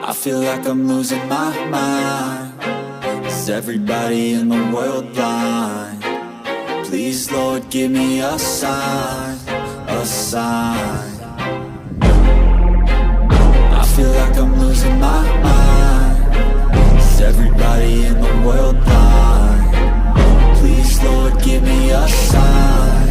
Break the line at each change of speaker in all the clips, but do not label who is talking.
I feel like I'm losing my mind. Is everybody in the world blind? Please, Lord, give me a sign, a sign. I feel like I'm losing my mind. Is everybody in the world blind? Please, Lord, give me a sign,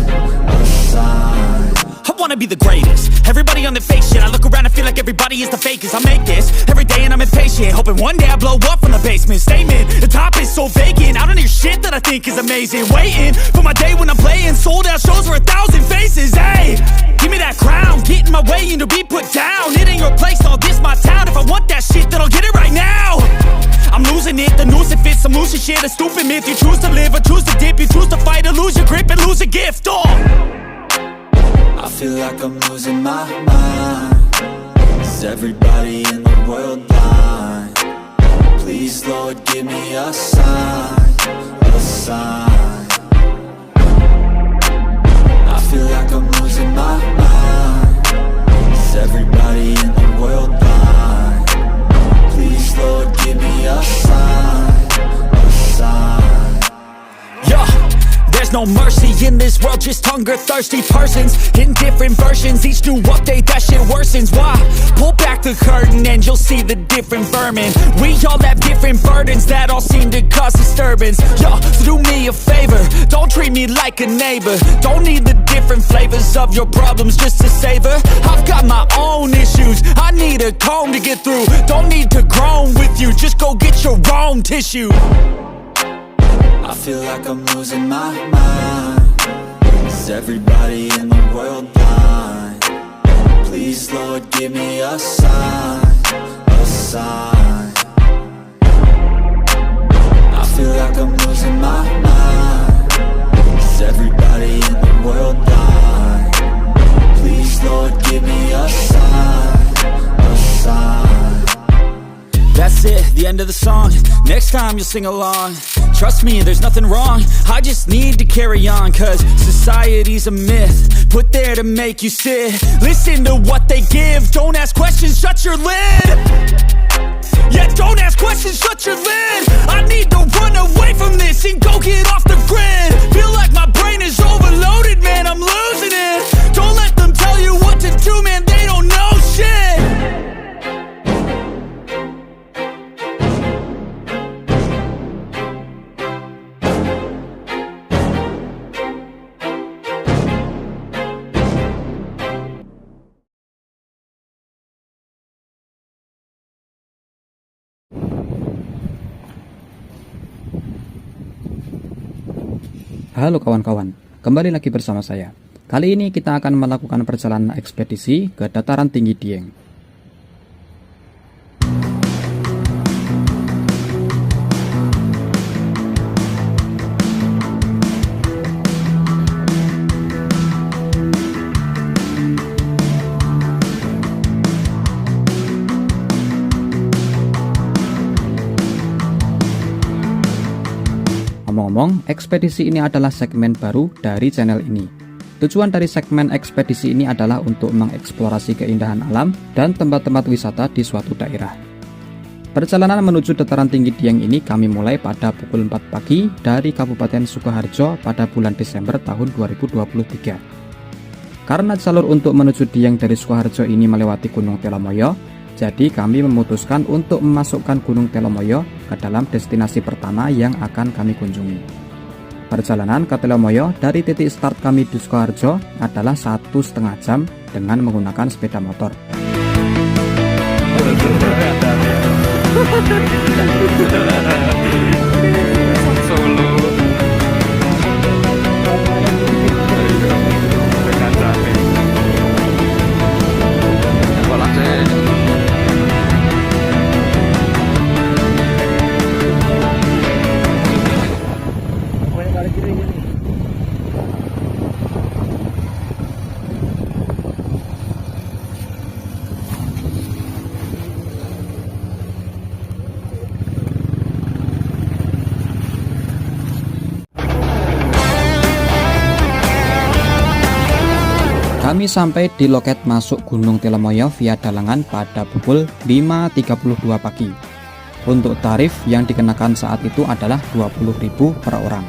a sign.
I wanna be the greatest. Everybody on the fake shit. I look around and feel like everybody is the fakest. I make this every day and I'm impatient, hoping one day I blow up from the basement. Statement, the top is so vacant. I don't hear shit that I think is amazing. Waiting for my day when I'm playing sold out shows for 1,000 faces. Hey, give me that crown, get in my way and to be put down. It ain't your place, all this my town. If I want that shit, then I'll get it right now. I'm losing it, the noose it fits. I'm losing shit, a stupid myth. You choose to live or choose to dip. You choose to fight or lose your grip and lose a gift.
I feel like I'm losing my mind. Is everybody in the world blind? Please, Lord, give me a sign, a sign. I feel like I'm losing my mind. Is everybody in the world blind? Please, Lord, give me a sign, a sign.
Yeah. There's no mercy in this world, just hunger-thirsty persons in different versions. Each new update, that shit worsens. Why? Pull back the curtain and you'll see the different vermin. We all have different burdens that all seem to cause disturbance. Yo, so do me a favor, don't treat me like a neighbor. Don't need the different flavors of your problems just to savor. I've got my own issues, I need a comb to get through. Don't need to groan with you, just go get your own tissue.
I feel like I'm losing my mind. Is everybody in the world blind? Please, Lord, give me a sign, a sign. I feel like I'm losing my mind. Is everybody in the world blind? Please, Lord, give me a sign, a sign.
That's it, the end of the song. Next time you'll sing along. Trust me, there's nothing wrong. I just need to carry on, cause society's a myth put there to make you sit. Listen to what they give. Don't ask questions, shut your lid. Yeah, don't ask questions, shut your lid. I need to run away from this and go get off the grid. Feel like my brain is overloaded, man, I'm losing it. Don't let them tell you what to do, man, they don't know shit.
Halo kawan-kawan, kembali lagi bersama saya. Kali ini kita akan melakukan perjalanan ekspedisi ke dataran tinggi Dieng. Ngomong-ngomong, ekspedisi ini adalah segmen baru dari channel ini. Tujuan dari segmen ekspedisi ini adalah untuk mengeksplorasi keindahan alam dan tempat-tempat wisata di suatu daerah. Perjalanan menuju dataran tinggi Dieng ini kami mulai pada pukul 4 pagi dari Kabupaten Sukoharjo pada bulan Desember tahun 2023. Karena jalur untuk menuju Dieng dari Sukoharjo ini melewati Gunung Telomoyo, jadi kami memutuskan untuk memasukkan Gunung Telomoyo ke dalam destinasi pertama yang akan kami kunjungi. Perjalanan ke Telomoyo dari titik start kami di Sukoharjo adalah 1,5 jam dengan menggunakan sepeda motor. Kami sampai di loket masuk Gunung Telomoyo via Dalangan pada pukul 5.32 pagi. Untuk tarif yang dikenakan saat itu adalah 20.000 per orang.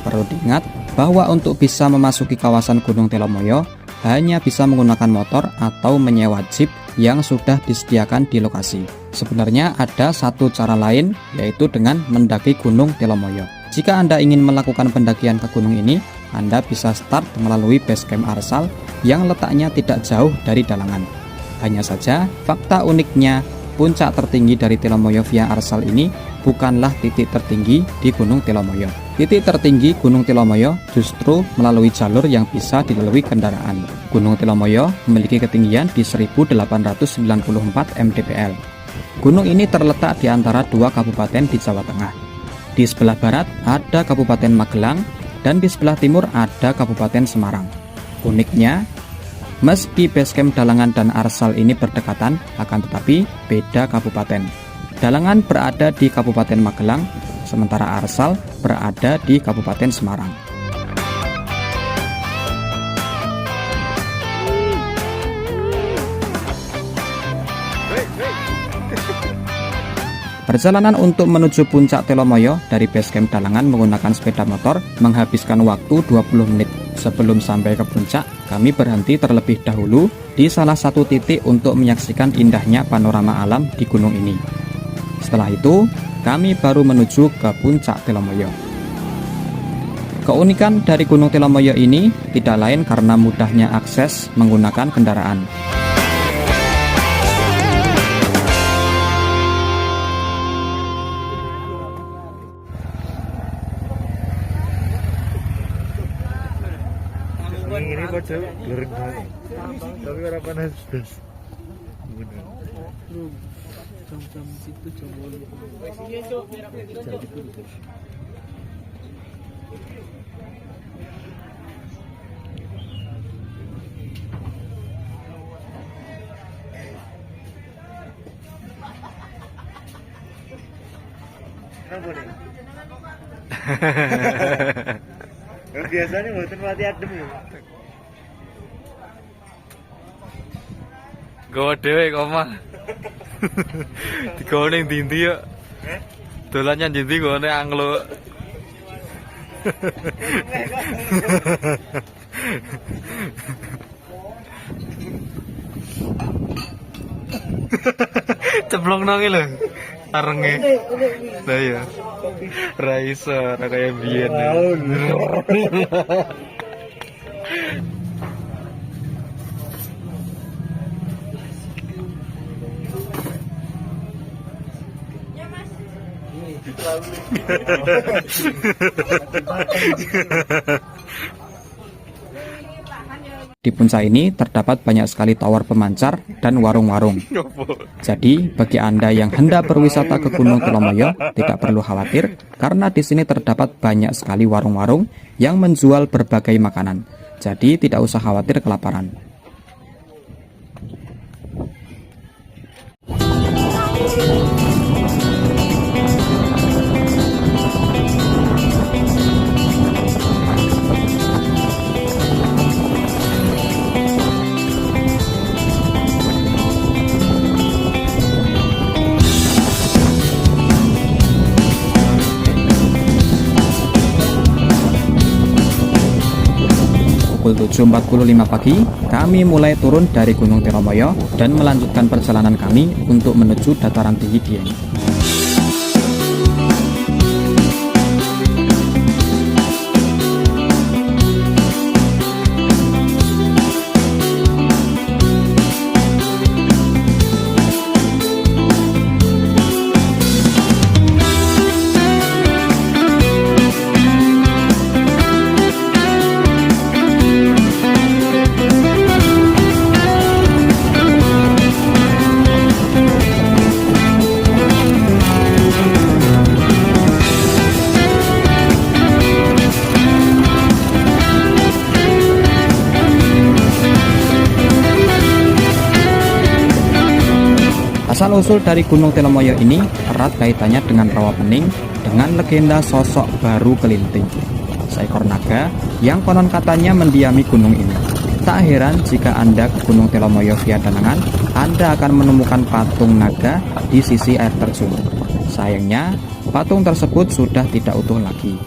Perlu diingat bahwa untuk bisa memasuki kawasan Gunung Telomoyo hanya bisa menggunakan motor atau menyewa jeep yang sudah disediakan di lokasi. Sebenarnya ada satu cara lain, yaitu dengan mendaki Gunung Telomoyo. Jika Anda ingin melakukan pendakian ke gunung ini, Anda bisa start melalui base camp Arsal yang letaknya tidak jauh dari Dalangan. Hanya saja, fakta uniknya, puncak tertinggi dari Telomoyo via Arsal ini bukanlah titik tertinggi di Gunung Telomoyo. Titik tertinggi Gunung Telomoyo justru melalui jalur yang bisa dilalui kendaraan. Gunung Telomoyo memiliki ketinggian di 1894 mdpl. Gunung ini terletak di antara dua kabupaten di Jawa Tengah. Di sebelah barat ada Kabupaten Magelang dan di sebelah timur ada Kabupaten Semarang. Uniknya, meski basecamp Dalangan dan Arsal ini berdekatan, akan tetapi beda kabupaten. Dalangan berada di Kabupaten Magelang, sementara Arsal berada di Kabupaten Semarang. Perjalanan untuk menuju puncak Telomoyo dari basecamp Dalangan menggunakan sepeda motor menghabiskan waktu 20 menit. Sebelum sampai ke puncak, kami berhenti terlebih dahulu di salah satu titik untuk menyaksikan indahnya panorama alam di gunung ini. Setelah itu, kami baru menuju ke puncak Telomoyo. Keunikan dari Gunung Telomoyo ini tidak lain karena mudahnya akses menggunakan kendaraan.
Ini baca gereng banget. Tapi orang panas das. Jam situ jam 8. Biasanya mboten mati adem ya.
Gawa dhewe kok mah. Digawa ning ndi yo. Dolan nyang ndi gone anglo. Ceblong nang lho. Arenge. Lah ya. Ra iso ra kaya biyen.
Di puncak ini terdapat banyak sekali tower pemancar dan warung-warung. Jadi, bagi Anda yang hendak berwisata ke Gunung Telomoyo, tidak perlu khawatir karena di sini terdapat banyak sekali warung-warung yang menjual berbagai makanan. Jadi, tidak usah khawatir kelaparan. Pukul 7.45 pagi, kami mulai turun dari Gunung Telomoyo dan melanjutkan perjalanan kami untuk menuju dataran tinggi Dieng. Asal-usul dari Gunung Telomoyo ini erat kaitannya dengan rawa pening dengan legenda sosok baru kelinting, seekor naga yang konon katanya mendiami gunung ini. Tak heran jika Anda ke Gunung Telomoyo via Danangan, Anda akan menemukan patung naga di sisi air terjun. Sayangnya, patung tersebut sudah tidak utuh lagi.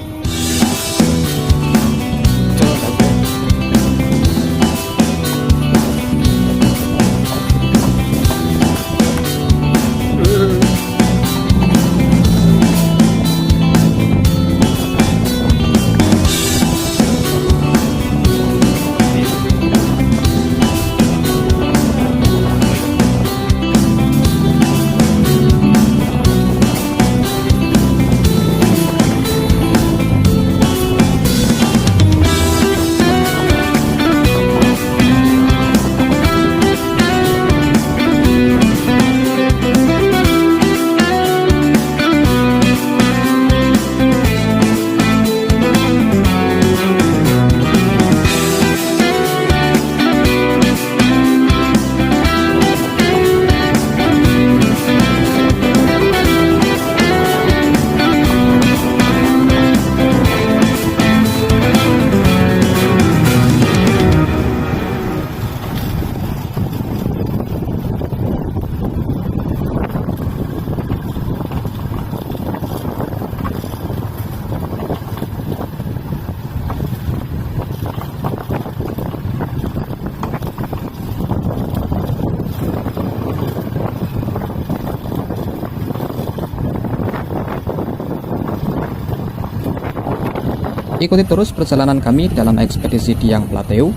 Ikuti terus perjalanan kami dalam ekspedisi Dieng Plateau.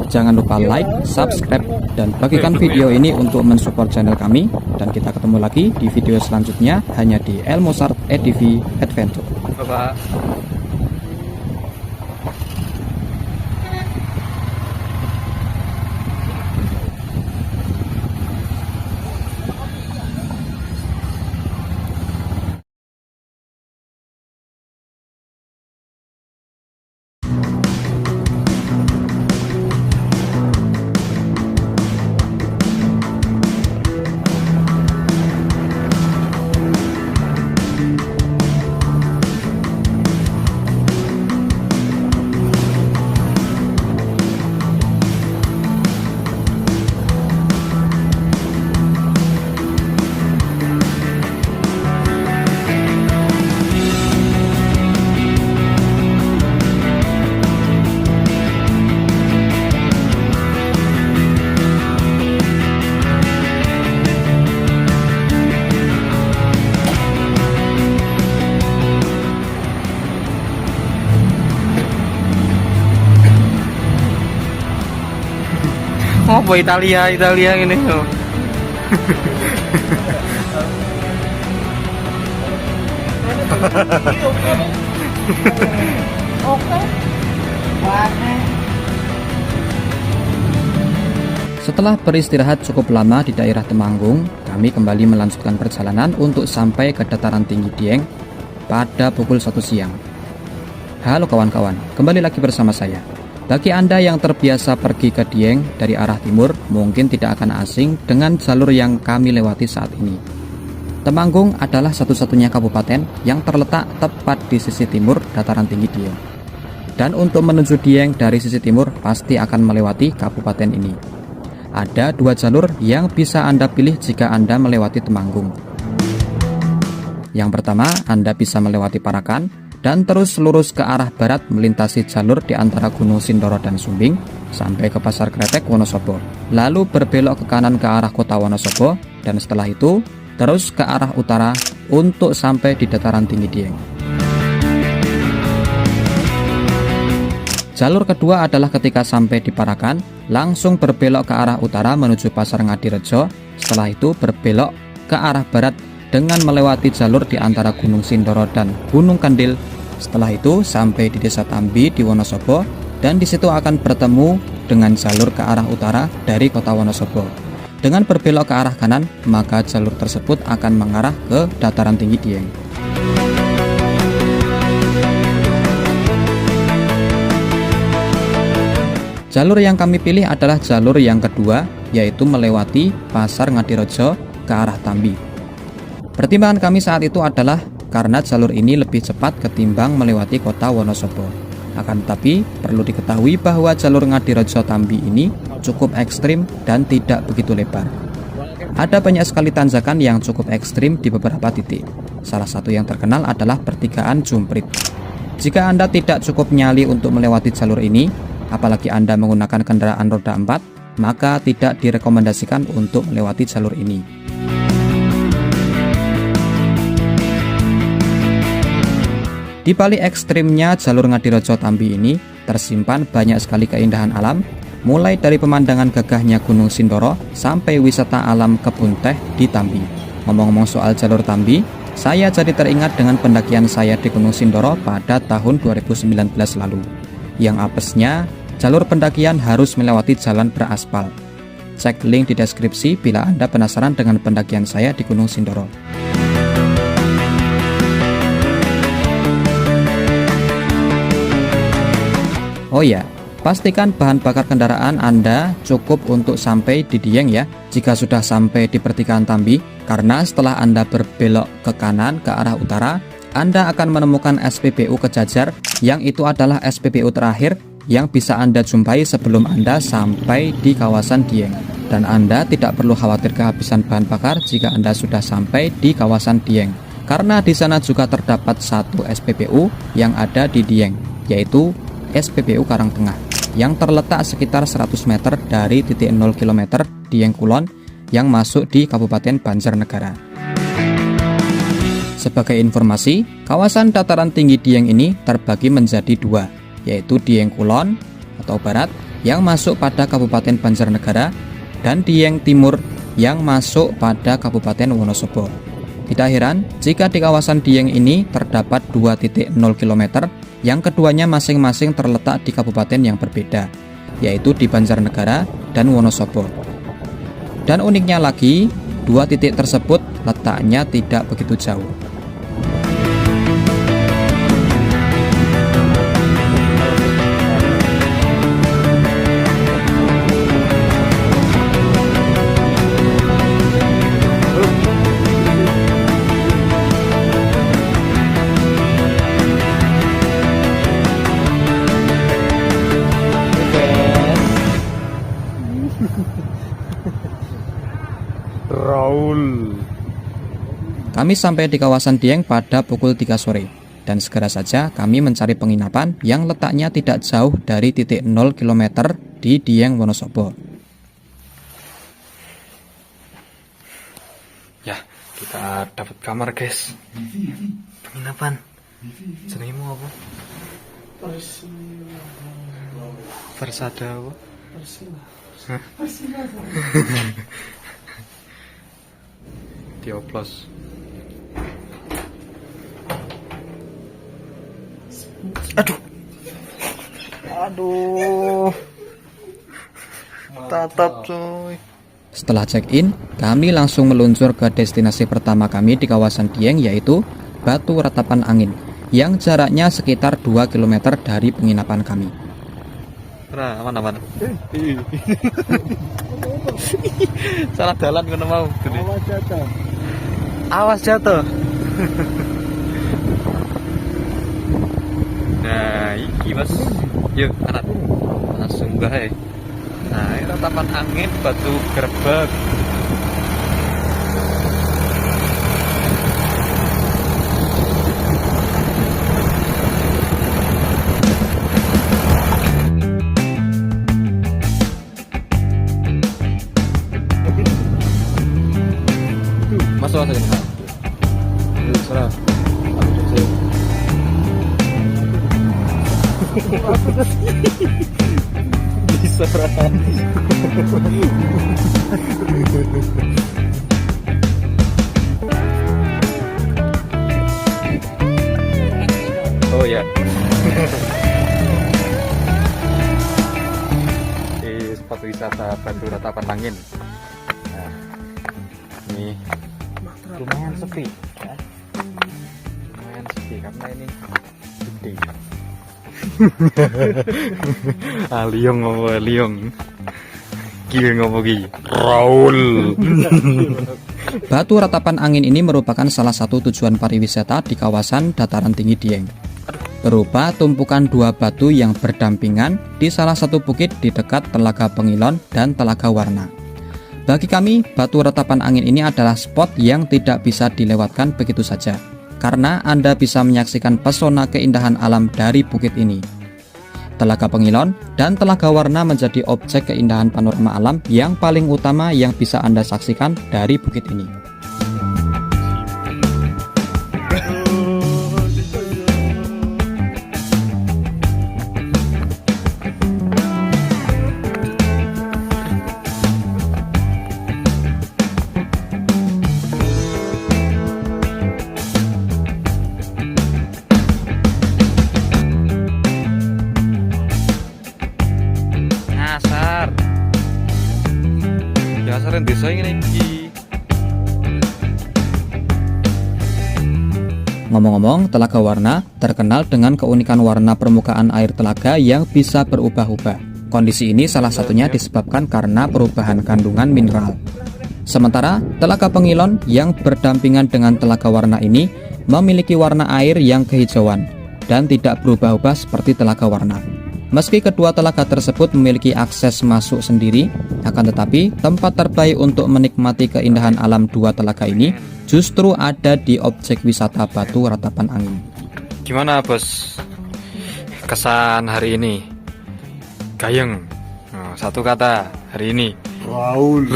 Jangan lupa like, subscribe, dan bagikan video ini untuk mensupport channel kami. Dan kita ketemu lagi di video selanjutnya hanya di El Mozart EDV Adventure.
Bapak. Oh, boy Italia ini. Oh.
Setelah beristirahat cukup lama di daerah Temanggung, kami kembali melanjutkan perjalanan untuk sampai ke dataran tinggi Dieng pada pukul 1 siang. Halo kawan-kawan, kembali lagi bersama saya. Bagi Anda yang terbiasa pergi ke Dieng dari arah timur, mungkin tidak akan asing dengan jalur yang kami lewati saat ini. Temanggung adalah satu-satunya kabupaten yang terletak tepat di sisi timur dataran tinggi Dieng. Dan untuk menuju Dieng dari sisi timur pasti akan melewati kabupaten ini. Ada 2 jalur yang bisa Anda pilih jika Anda melewati Temanggung. Yang pertama, Anda bisa melewati Parakan dan terus lurus ke arah barat melintasi jalur di antara Gunung Sindoro dan Sumbing sampai ke Pasar Kretek Wonosobo. Lalu berbelok ke kanan ke arah kota Wonosobo dan setelah itu terus ke arah utara untuk sampai di dataran tinggi Dieng. Jalur kedua adalah ketika sampai di Parakan, langsung berbelok ke arah utara menuju Pasar Ngadirejo, setelah itu berbelok ke arah barat dengan melewati jalur di antara Gunung Sindoro dan Gunung Kandil. Setelah itu sampai di Desa Tambi di Wonosobo dan di situ akan bertemu dengan jalur ke arah utara dari kota Wonosobo. Dengan berbelok ke arah kanan, maka jalur tersebut akan mengarah ke dataran tinggi Dieng. Jalur yang kami pilih adalah jalur yang kedua, yaitu melewati Pasar Ngadirejo ke arah Tambi. Pertimbangan kami saat itu adalah karena jalur ini lebih cepat ketimbang melewati kota Wonosobo. Akan tetapi, perlu diketahui bahwa jalur Ngadirejo Tambi ini cukup ekstrim dan tidak begitu lebar. Ada banyak sekali tanjakan yang cukup ekstrim di beberapa titik. Salah satu yang terkenal adalah pertigaan Jumprit. Jika Anda tidak cukup nyali untuk melewati jalur ini, apalagi Anda menggunakan kendaraan roda 4, maka tidak direkomendasikan untuk melewati jalur ini. Di balik ekstrimnya jalur Ngadirejo Tambi ini tersimpan banyak sekali keindahan alam, mulai dari pemandangan gagahnya Gunung Sindoro sampai wisata alam kebun teh di Tambi. Ngomong-ngomong soal jalur Tambi, saya jadi teringat dengan pendakian saya di Gunung Sindoro pada tahun 2019 lalu. Yang apesnya, jalur pendakian harus melewati jalan beraspal. Cek link di deskripsi bila Anda penasaran dengan pendakian saya di Gunung Sindoro. Oh ya, pastikan bahan bakar kendaraan Anda cukup untuk sampai di Dieng ya, jika sudah sampai di pertigaan Tambi, karena setelah Anda berbelok ke kanan ke arah utara, Anda akan menemukan SPBU Kejajar, yang itu adalah SPBU terakhir yang bisa Anda jumpai sebelum Anda sampai di kawasan Dieng. Dan Anda tidak perlu khawatir kehabisan bahan bakar jika Anda sudah sampai di kawasan Dieng, karena di sana juga terdapat satu SPBU yang ada di Dieng, yaitu SPBU Karangtengah, yang terletak sekitar 100 meter dari titik 0 km Dieng Kulon yang masuk di Kabupaten Banjarnegara. Sebagai informasi, kawasan dataran tinggi Dieng ini terbagi menjadi dua, yaitu Dieng Kulon atau Barat yang masuk pada Kabupaten Banjarnegara dan Dieng Timur yang masuk pada Kabupaten Wonosobo. Tidak heran jika di kawasan Dieng ini terdapat 2 titik 0 km yang keduanya masing-masing terletak di kabupaten yang berbeda, yaitu di Banjarnegara dan Wonosobo. Dan uniknya lagi, 2 titik tersebut letaknya tidak begitu jauh.
Raul.
Kami sampai di kawasan Dieng pada pukul 3 sore, dan segera saja kami mencari penginapan yang letaknya tidak jauh dari titik 0 km di Dieng Wonosobo.
Ya, kita dapat kamar guys. Penginapan. Jenengmu apa? Persada apa? Dioplos. Aduh. Tatap coy.
Setelah check-in, kami langsung meluncur ke destinasi pertama kami di kawasan Dieng, yaitu Batu Ratapan Angin, yang jaraknya sekitar 2 km dari penginapan kami.
Nah, aman. Salah jalan kono mau. Awas jatuh. Nah, iki Mas. Yuk, anak. Langsung gae. Nah, ini Ratapan Angin Batu Gerbek. Masuk aja nih. Serah. Diserah. Oh ya. Di spot wisata Batu Ratapan Angin. Nah, ini lumayan sepi ya. Lumayan sepi karena ini gede. Liong ngopo liong. Gile ngopo ki. Raul.
Batu Ratapan Angin ini merupakan salah satu tujuan pariwisata di kawasan dataran tinggi Dieng. berupa tumpukan dua batu yang berdampingan di salah satu bukit di dekat Telaga Pengilon dan Telaga Warna. Bagi kami, batu ratapan angin ini adalah spot yang tidak bisa dilewatkan begitu saja, karena Anda bisa menyaksikan pesona keindahan alam dari bukit ini. Telaga Pengilon dan Telaga Warna menjadi objek keindahan panorama alam yang paling utama yang bisa Anda saksikan dari bukit ini.
Dasar desa ini iki.
Ngomong-ngomong, Telaga Warna terkenal dengan keunikan warna permukaan air telaga yang bisa berubah-ubah. Kondisi ini salah satunya disebabkan karena perubahan kandungan mineral. Sementara Telaga Pengilon yang berdampingan dengan Telaga Warna ini memiliki warna air yang kehijauan dan tidak berubah-ubah seperti Telaga Warna. Meski kedua telaga tersebut memiliki akses masuk sendiri, akan tetapi tempat terbaik untuk menikmati keindahan alam dua telaga ini justru ada di objek wisata Batu Ratapan Angin.
Gimana bos? Kesan hari ini? Gayeng. Oh, satu kata hari ini.
Raul.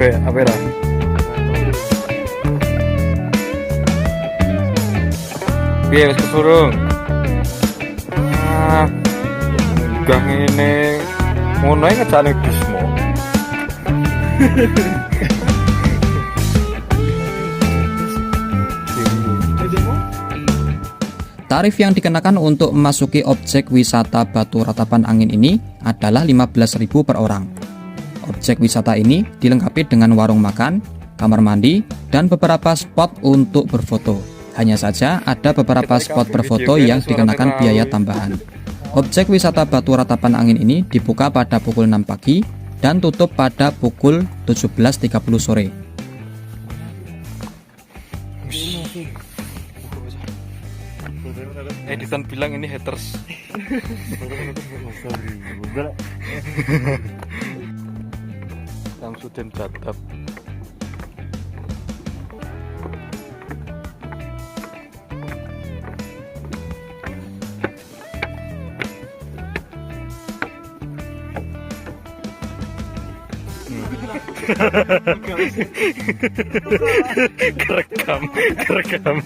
Apa ya? Piye wis kesurung? Gang ini ngono ae ngejane bismo.
Tarif yang dikenakan untuk memasuki objek wisata Batu Ratapan Angin ini adalah 15.000 per orang. Objek wisata ini dilengkapi dengan warung makan, kamar mandi, dan beberapa spot untuk berfoto. Hanya saja ada beberapa spot berfoto yang dikenakan biaya tambahan. Objek wisata Batu Ratapan Angin ini dibuka pada pukul 6 pagi dan tutup pada pukul 17.30 sore.
Editan bilang ini haters. Samsudin Jadab. Kerekam.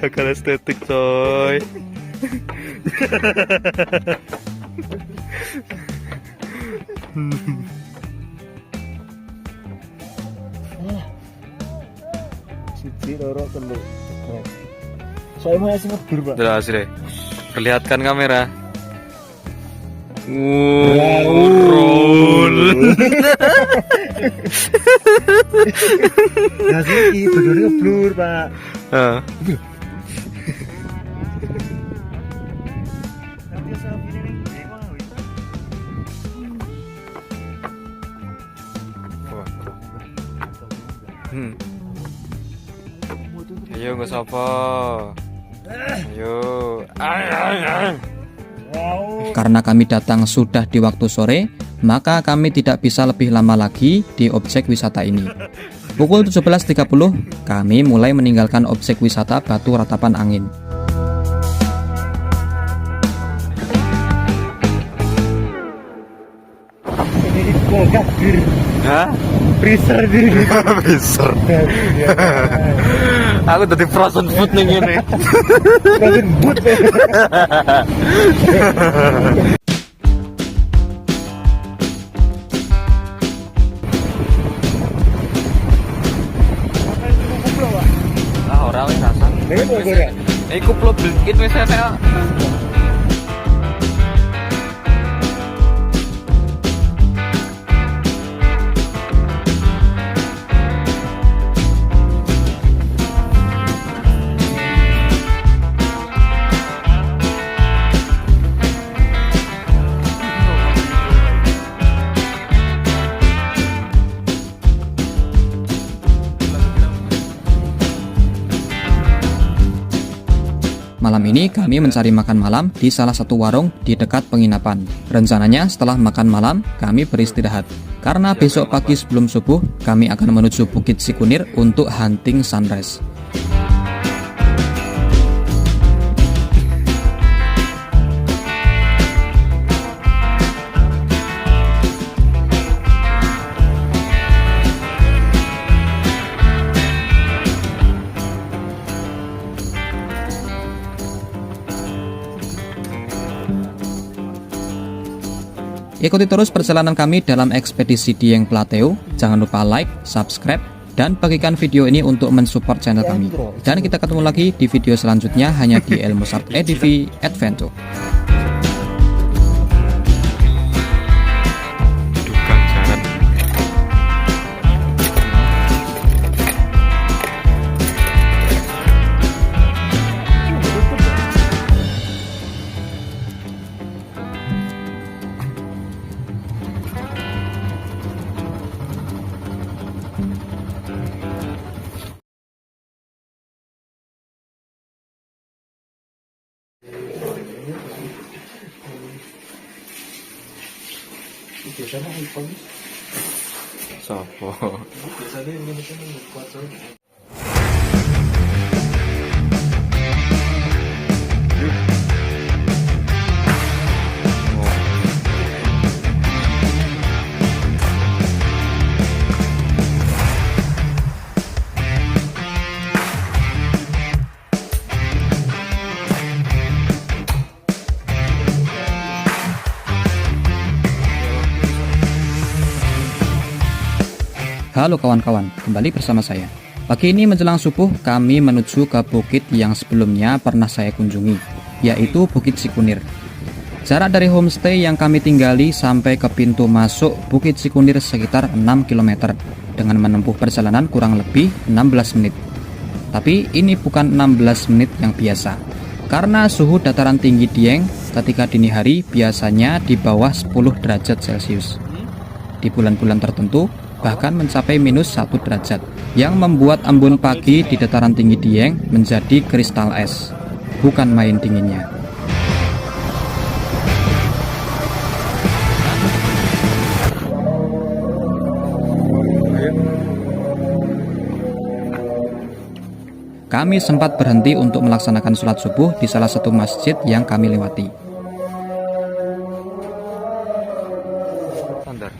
Agak estetik coy.
Siji loro telu. Saya mau ngasih ngebur, Pak.
Jelas deh. Perlihatkan kamera.
Raul. Ya sih, bener ngeblur, Pak.
Heeh. Ayo nggak sapa. Ayo.
Karena kami datang sudah di waktu sore, maka kami tidak bisa lebih lama lagi di objek wisata ini. Pukul 17.30, kami mulai meninggalkan objek wisata Batu Ratapan Angin.
Ini kulkas bir.
Hah?
Freezer bir.
Freezer. Aku tadi frozen food nih gini.
Frozen food.
Ah, ora wis rasang.
Ini mau goreng.
Iku plot dikit wis enak.
Malam ini kami mencari makan malam di salah satu warung di dekat penginapan. Rencananya setelah makan malam, kami beristirahat. Karena besok pagi sebelum subuh, kami akan menuju Bukit Sikunir untuk hunting sunrise. Ikuti terus perjalanan kami dalam ekspedisi Dieng Plateau. Jangan lupa like, subscribe, dan bagikan video ini untuk mensupport channel kami. Dan kita ketemu lagi di video selanjutnya hanya di El Mozart EDV Adventure.
Dukan jalan.
Biasanya iPhone.
Sopo.
Biasanya Indonesia kuat soalnya.
Halo kawan-kawan, kembali bersama saya. Pagi ini menjelang subuh, kami menuju ke bukit yang sebelumnya pernah saya kunjungi, yaitu Bukit Sikunir. Jarak dari homestay yang kami tinggali sampai ke pintu masuk Bukit Sikunir sekitar 6 km, dengan menempuh perjalanan kurang lebih 16 menit. Tapi ini bukan 16 menit yang biasa, karena suhu dataran tinggi Dieng ketika dini hari biasanya di bawah 10 derajat Celcius. Di bulan-bulan tertentu, bahkan mencapai minus 1 derajat, yang membuat embun pagi di dataran tinggi Dieng menjadi kristal es. Bukan main dinginnya. Kami sempat berhenti untuk melaksanakan sholat subuh di salah satu masjid yang kami lewati.
Standar.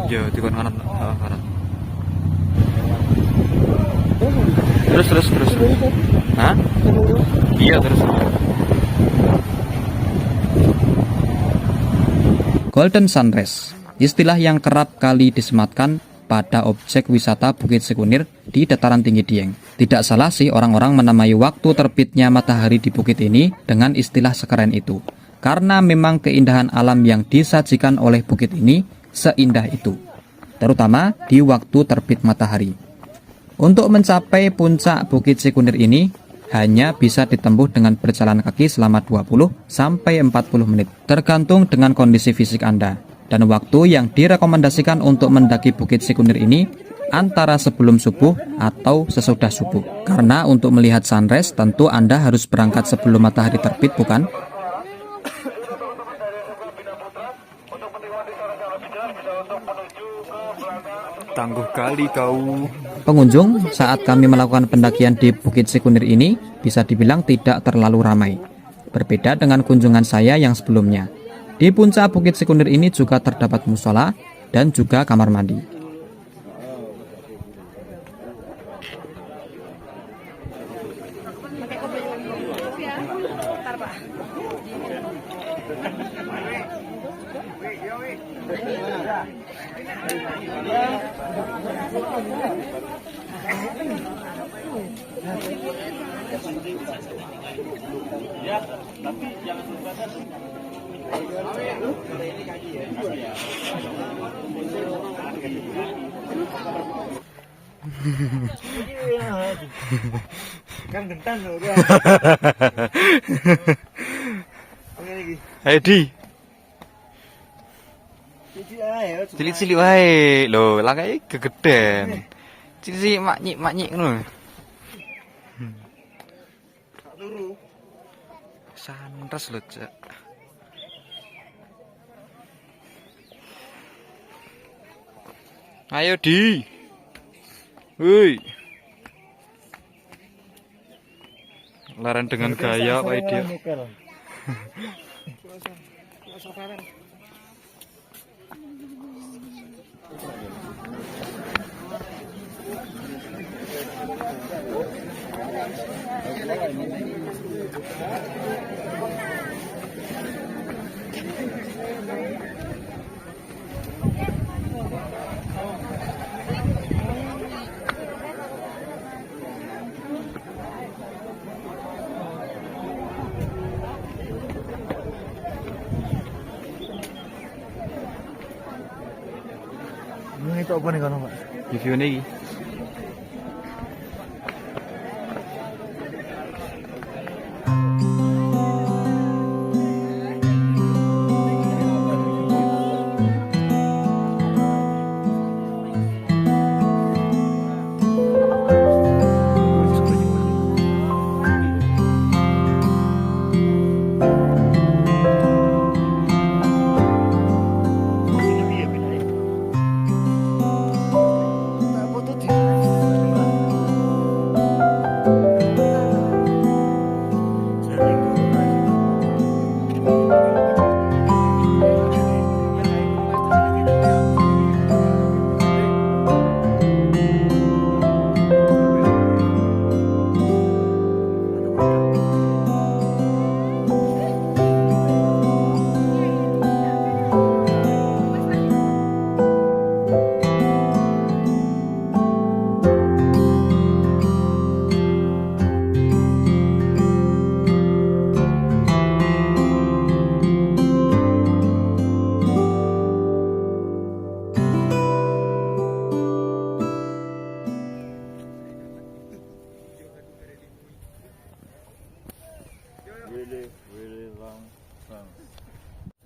Ya, dikon kanan. Kanan. Terus. Hah? Iya, terus.
Golden Sunrise, istilah yang kerap kali disematkan pada objek wisata Bukit Sikunir di dataran tinggi Dieng. Tidak salah sih orang-orang menamai waktu terbitnya matahari di bukit ini dengan istilah sekeren itu, karena memang keindahan alam yang disajikan oleh bukit ini seindah itu, terutama di waktu terbit matahari. Untuk mencapai puncak Bukit Sikunir ini hanya bisa ditempuh dengan berjalan kaki selama 20 sampai 40 menit, tergantung dengan kondisi fisik Anda. Dan waktu yang direkomendasikan untuk mendaki Bukit Sikunir ini antara sebelum subuh atau sesudah subuh. Karena untuk melihat sunrise tentu Anda harus berangkat sebelum matahari terbit, bukan?
Tangguh kali kau.
Pengunjung saat kami melakukan pendakian di Bukit Sikunir ini bisa dibilang tidak terlalu ramai. Berbeda dengan kunjungan saya yang sebelumnya. Di puncak Bukit Sikunir ini juga terdapat musola dan juga kamar mandi.
Kan gentang lho.
Ayo di.
Cici ae.
Cilik-cilik wae. Lho, langkae kegeden. Cilik maknyik ngono.
Turu.
Santres lho, Cek. Ayo di. Woi. Laren dengan gaya Pak dia.
Ini itu apa nih kono, Pak?
Review ini.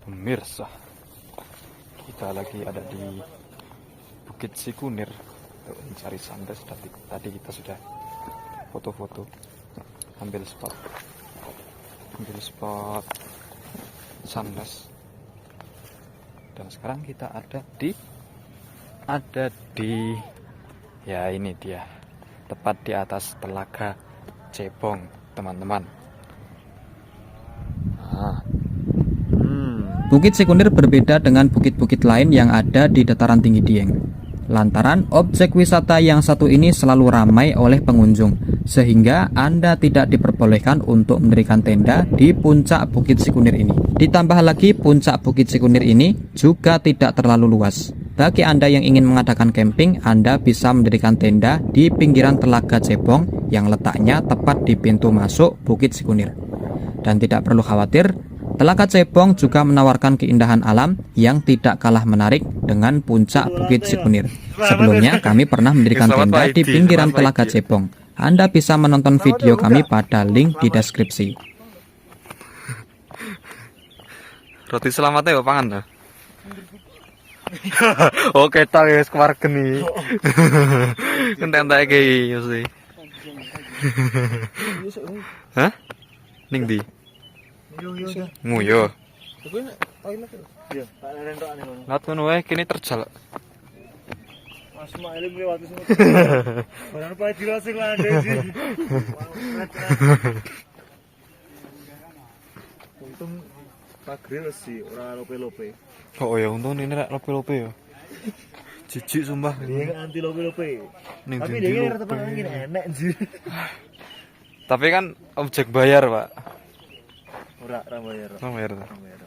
Pemirsa, kita lagi ada di Bukit Sikunir untuk mencari sunrise. Tadi kita sudah foto-foto, ambil spot sunrise. Dan sekarang kita ada di ya ini dia, tepat di atas Telaga Cebong, teman-teman.
Bukit Sikunir berbeda dengan bukit-bukit lain yang ada di dataran tinggi Dieng. Lantaran objek wisata yang satu ini selalu ramai oleh pengunjung, sehingga Anda tidak diperbolehkan untuk mendirikan tenda di puncak Bukit Sikunir ini. Ditambah lagi puncak Bukit Sikunir ini juga tidak terlalu luas. Bagi Anda yang ingin mengadakan camping, Anda bisa mendirikan tenda di pinggiran Telaga Cebong yang letaknya tepat di pintu masuk Bukit Sikunir. Dan tidak perlu khawatir, Telaga Cebong juga menawarkan keindahan alam yang tidak kalah menarik dengan puncak Bukit Sikunir. Sebelumnya kami pernah mendirikan tenda di pinggiran Telaga Cebong. Anda bisa menonton video kami pada link di deskripsi.
Roti selamatnya pangan dah. Oke, tak ya keluarga nih. Entek iki mesti. Hah? Ning ndi? Nguyo.
Iya, tak rentok-rentok ngono.
Lat ngono wae kene terjal.
Mas Maile lewat semua. Barang pae dirasing landhe sih. Untung pagre sih ora lope-lope.
Oh ya untung ini rak lope-lope ya. Jijik sumpah.
Dia anti lope-lope.
Ning
Tapi
ndi
dia
lope.
tepat ngene enek sih.
Tapi kan objek bayar, Pak.
Ora bayar.
Oh, bayar ta.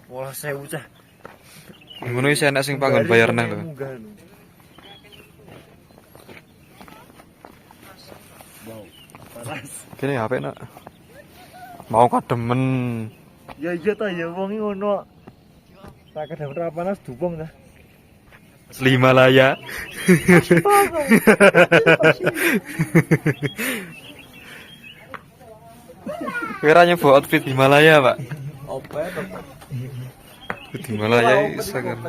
Wah, 1000 cah.
Ngono wis enak sing panggon bayar neh lho.
Munggah lho. Wow. Panas.
Kene HP nak. Mau kademen.
Ya iya ta ya wong iki ngono. Tak kadang ora panas dupong ta.
Himalaya. Kira nyoba outfit Himalaya, Pak.
Apa ya,
Outfit Himalaya iso kan.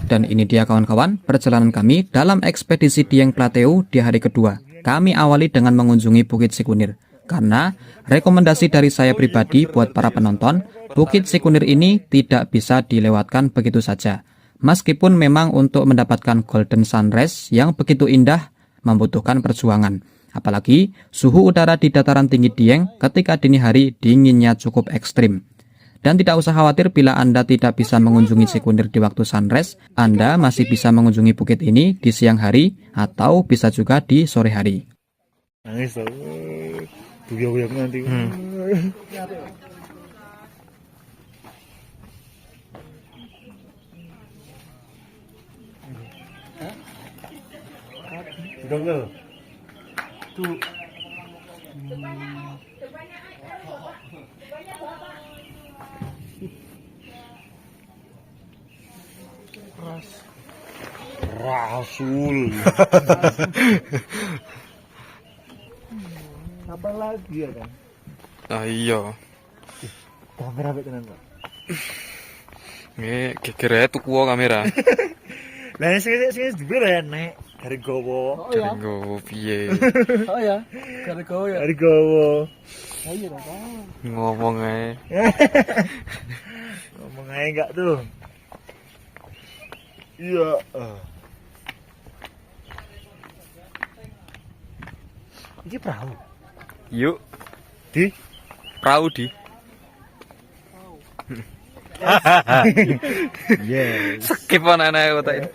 Dan ini dia kawan-kawan, perjalanan kami dalam ekspedisi Dieng Plateau di hari kedua. Kami awali dengan mengunjungi Bukit Sikunir. Karena rekomendasi dari saya pribadi buat para penonton, Bukit Sikunir ini tidak bisa dilewatkan begitu saja. Meskipun memang untuk mendapatkan golden sunrise yang begitu indah membutuhkan perjuangan. Apalagi suhu udara di dataran tinggi Dieng ketika dini hari dinginnya cukup ekstrim. Dan tidak usah khawatir bila Anda tidak bisa mengunjungi Sikunir di waktu sunrise, Anda masih bisa mengunjungi bukit ini di siang hari atau bisa juga di sore hari.
Nangis tau. Buyok-buyok nanti. Udah. Tuh. Rasul. Apa lagi ya kan?
Ah iya.
Kamera apa tenan, Pak?
Nggih, gegere tuku kamera.
Lah sing dhuwur ya nek dari gowo.
Dari nggo piye.
Oh ya, gara kau ya.
Dari gowo.
Ayo lah kau.
Ngomong ae.
Ngomong aja enggak tuh. Iya. Ini perahu.
Yuk,
Di?
perahu di.
Yes.
Skip anak-anak kota ini.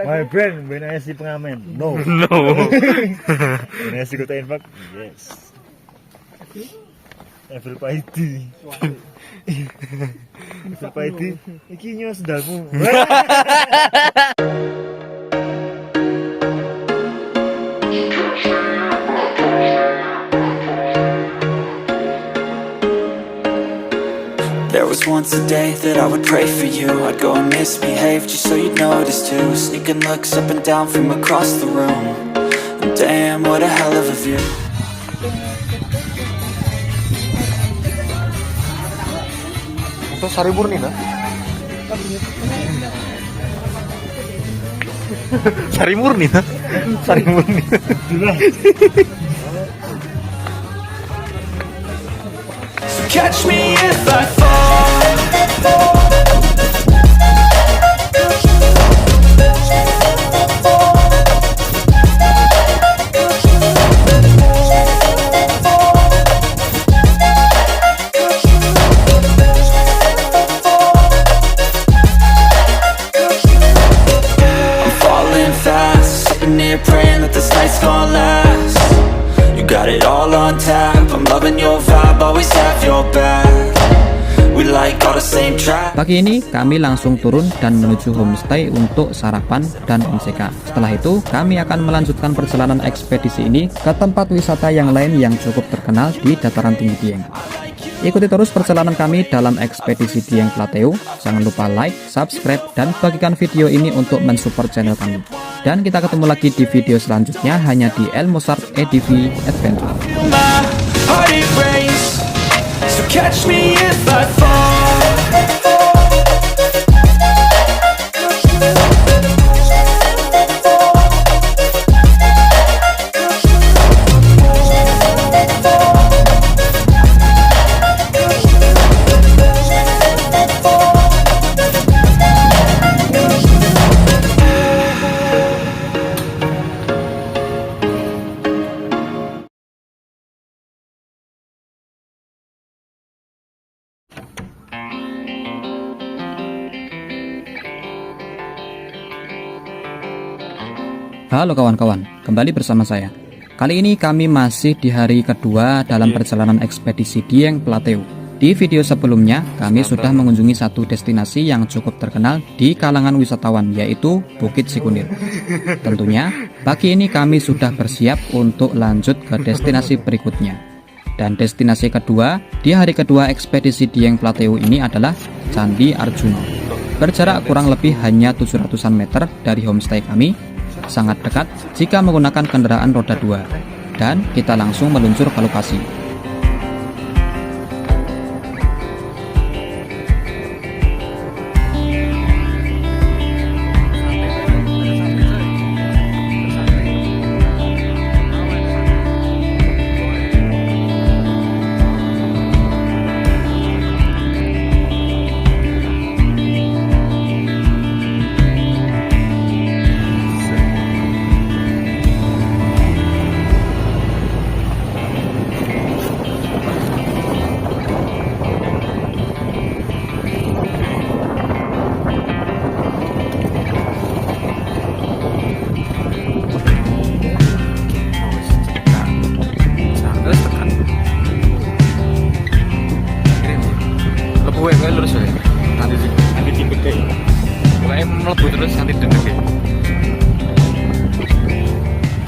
My friend, benar si pengamen. No.
No.
Benar si kota infak. Yes. Evil Paidi. Evil Paidi. Iki nyo sendalmu.
There was once a day that I would pray for you. I'd go and misbehave just so you'd notice too. Sneaking looks up and down from across the room. And damn, what a hell of a view.
Itu Sari Murni nah. Sari Murni nah. Sari Murni.
So catch me if I fall. I'm falling fast, sitting here praying that this night's gonna last. You got it all on tap, I'm loving your vibe, always have your back. We like all the same track.
Pagi ini kami langsung turun dan menuju homestay untuk sarapan dan MCK. Setelah itu kami akan melanjutkan perjalanan ekspedisi ini ke tempat wisata yang lain yang cukup terkenal di dataran tinggi Dieng. Ikuti terus perjalanan kami dalam ekspedisi Dieng Plateau. Jangan lupa like, subscribe, dan bagikan video ini untuk mensupport channel kami. Dan kita ketemu lagi di video selanjutnya hanya di El Mozart EDV Adventure.
My heart it race, so catch me if I fall.
Halo kawan-kawan, kembali bersama saya. Kali ini kami masih di hari kedua dalam perjalanan ekspedisi Dieng Plateau. Di video sebelumnya, kami sudah mengunjungi satu destinasi yang cukup terkenal di kalangan wisatawan, yaitu Bukit Sikunir. Tentunya, pagi ini kami sudah bersiap untuk lanjut ke destinasi berikutnya. Dan destinasi kedua di hari kedua ekspedisi Dieng Plateau ini adalah Candi Arjuna. Berjarak kurang lebih hanya 700-an meter dari homestay kami, sangat dekat jika menggunakan kendaraan roda 2. Dan kita langsung meluncur ke lokasi.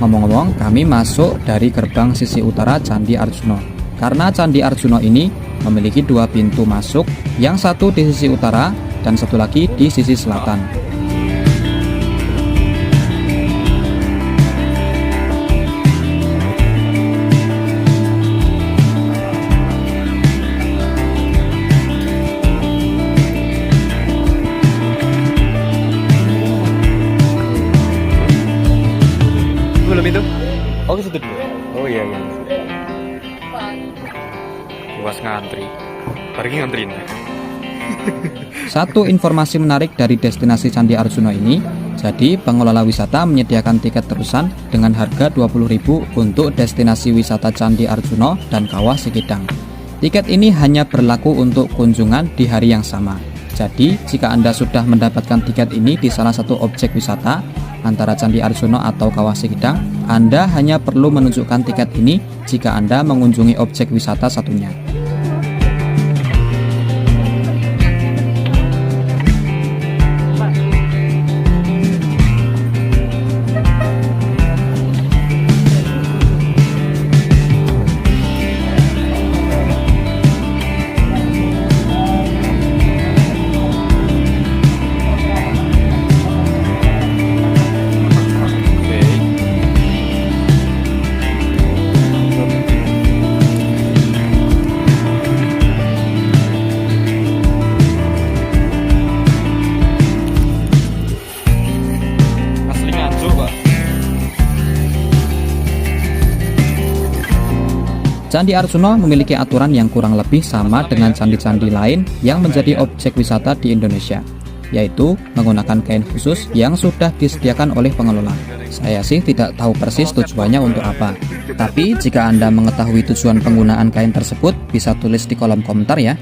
Ngomong-ngomong, kami masuk dari gerbang sisi utara Candi Arjuna. Karena Candi Arjuna ini memiliki dua pintu masuk, yang satu di sisi utara dan satu lagi di sisi selatan.
Belum itu? Oh, ke situ dulu. Oh iya. Luas ngantri. Pergi ngantriin.
Satu informasi menarik dari destinasi Candi Arjuna ini, jadi pengelola wisata menyediakan tiket terusan dengan harga 20.000 untuk destinasi wisata Candi Arjuna dan Kawah Sikidang. Tiket ini hanya berlaku untuk kunjungan di hari yang sama. Jadi, jika Anda sudah mendapatkan tiket ini di salah satu objek wisata antara Candi Arjuna atau Kawah Sikidang, Anda hanya perlu menunjukkan tiket ini jika Anda mengunjungi objek wisata satunya. Candi Arjuna memiliki aturan yang kurang lebih sama dengan candi-candi lain yang menjadi objek wisata di Indonesia, yaitu menggunakan kain khusus yang sudah disediakan oleh pengelola. Saya sih tidak tahu persis tujuannya untuk apa, tapi jika Anda mengetahui tujuan penggunaan kain tersebut, bisa tulis di kolom komentar ya.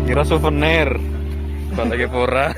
Kira souvenir. Buat lagi pura.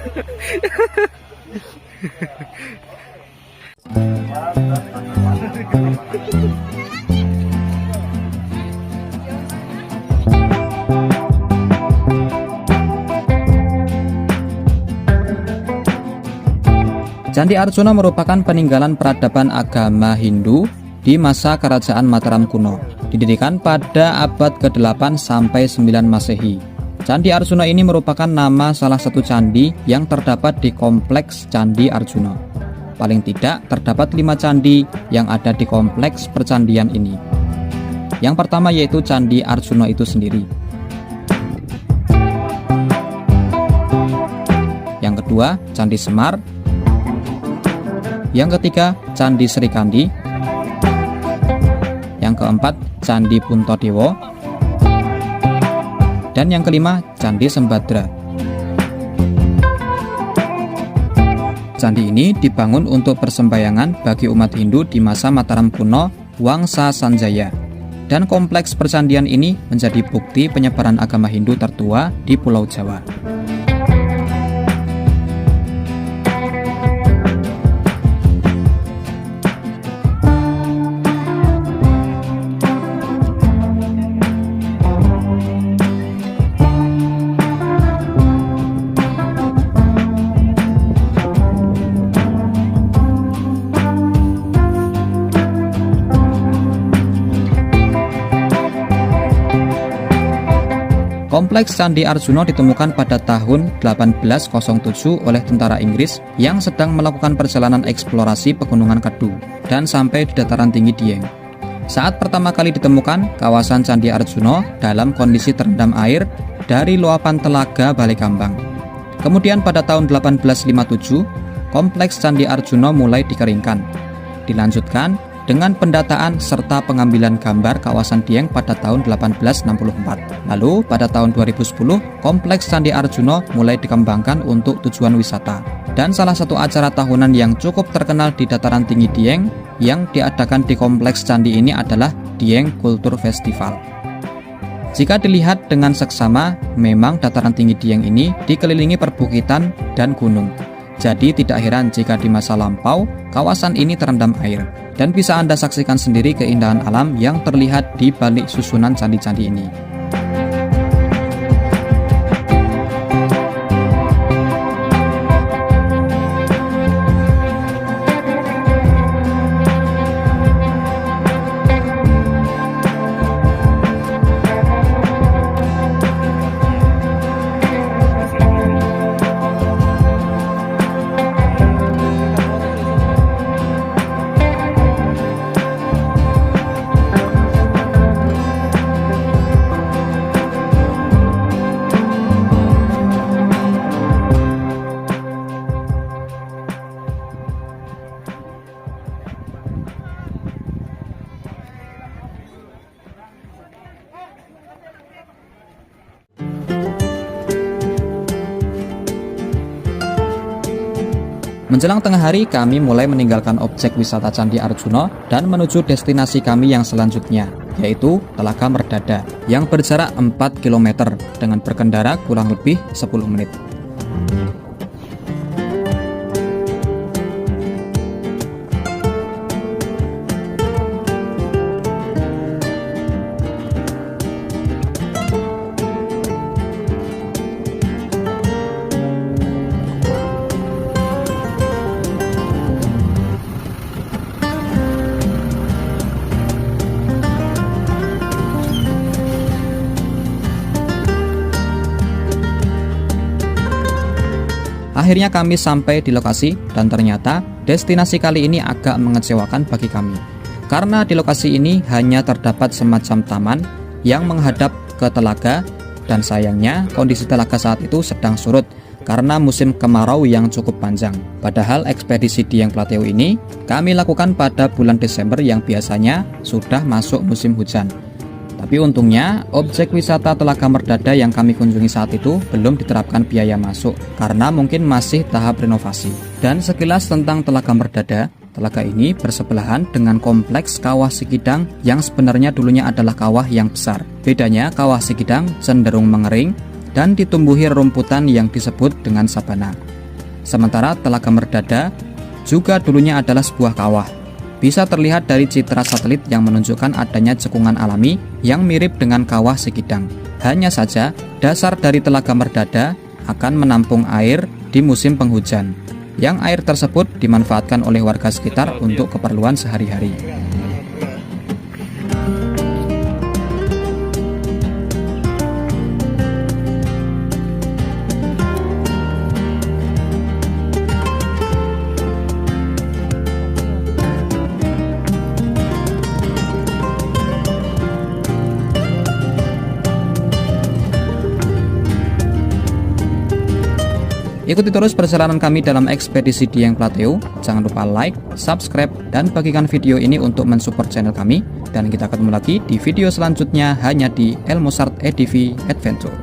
Candi Arjuna merupakan peninggalan peradaban agama Hindu di masa Kerajaan Mataram kuno. Didirikan pada abad ke-8 sampai 9 Masehi. Candi Arjuna ini merupakan nama salah satu candi yang terdapat di kompleks Candi Arjuna. Paling tidak terdapat 5 candi yang ada di kompleks percandian ini. Yang pertama yaitu Candi Arjuna itu sendiri. Yang kedua, Candi Semar. Yang ketiga, Candi Srikandi. yang keempat Candi Puntadewa, dan yang kelima Candi Sembadra. Candi ini dibangun untuk persembahyangan bagi umat Hindu di masa Mataram kuno Wangsa Sanjaya. Dan kompleks percandian ini menjadi bukti penyebaran agama Hindu tertua di Pulau Jawa. Kompleks Candi Arjuna ditemukan pada tahun 1807 oleh tentara Inggris yang sedang melakukan perjalanan eksplorasi Pegunungan Kedu dan sampai di dataran tinggi Dieng. Saat pertama kali ditemukan, kawasan Candi Arjuna dalam kondisi terendam air dari luapan telaga Balekambang. Kemudian pada tahun 1857, kompleks Candi Arjuna mulai dikeringkan. Dilanjutkan dengan pendataan serta pengambilan gambar kawasan Dieng pada tahun 1864. Lalu pada tahun 2010, kompleks Candi Arjuna mulai dikembangkan untuk tujuan wisata. Dan salah satu acara tahunan yang cukup terkenal di dataran tinggi Dieng yang diadakan di kompleks candi ini adalah Dieng Kultur Festival. Jika dilihat dengan seksama, memang dataran tinggi Dieng ini dikelilingi perbukitan dan gunung. Jadi tidak heran jika di masa lampau kawasan ini terendam air. Dan bisa Anda saksikan sendiri keindahan alam yang terlihat di balik susunan candi-candi ini. Menjelang tengah hari, kami mulai meninggalkan objek wisata Candi Arjuna dan menuju destinasi kami yang selanjutnya, yaitu Telaga Merdada, yang berjarak 4 km dengan berkendara kurang lebih 10 menit. Akhirnya kami sampai di lokasi dan ternyata destinasi kali ini agak mengecewakan bagi kami. Karena di lokasi ini hanya terdapat semacam taman yang menghadap ke telaga dan sayangnya kondisi telaga saat itu sedang surut karena musim kemarau yang cukup panjang. Padahal ekspedisi Dieng Plateau ini kami lakukan pada bulan Desember yang biasanya sudah masuk musim hujan. Tapi untungnya, objek wisata Telaga Merdada yang kami kunjungi saat itu belum diterapkan biaya masuk karena mungkin masih tahap renovasi. Dan sekilas tentang Telaga Merdada, telaga ini bersebelahan dengan kompleks Kawah Sikidang yang sebenarnya dulunya adalah kawah yang besar. Bedanya, Kawah Sikidang cenderung mengering dan ditumbuhi rumputan yang disebut dengan sabana. Sementara Telaga Merdada juga dulunya adalah sebuah kawah. Bisa terlihat dari citra satelit yang menunjukkan adanya cekungan alami yang mirip dengan Kawah Sikidang. Hanya saja, dasar dari Telaga Merdada akan menampung air di musim penghujan, yang air tersebut dimanfaatkan oleh warga sekitar untuk keperluan sehari-hari. Ikuti terus perjalanan kami dalam ekspedisi Dieng Plateau. Jangan lupa like, subscribe, dan bagikan video ini untuk mensupport channel kami. Dan kita ketemu lagi di video selanjutnya hanya di El Mozart EDV Adventure.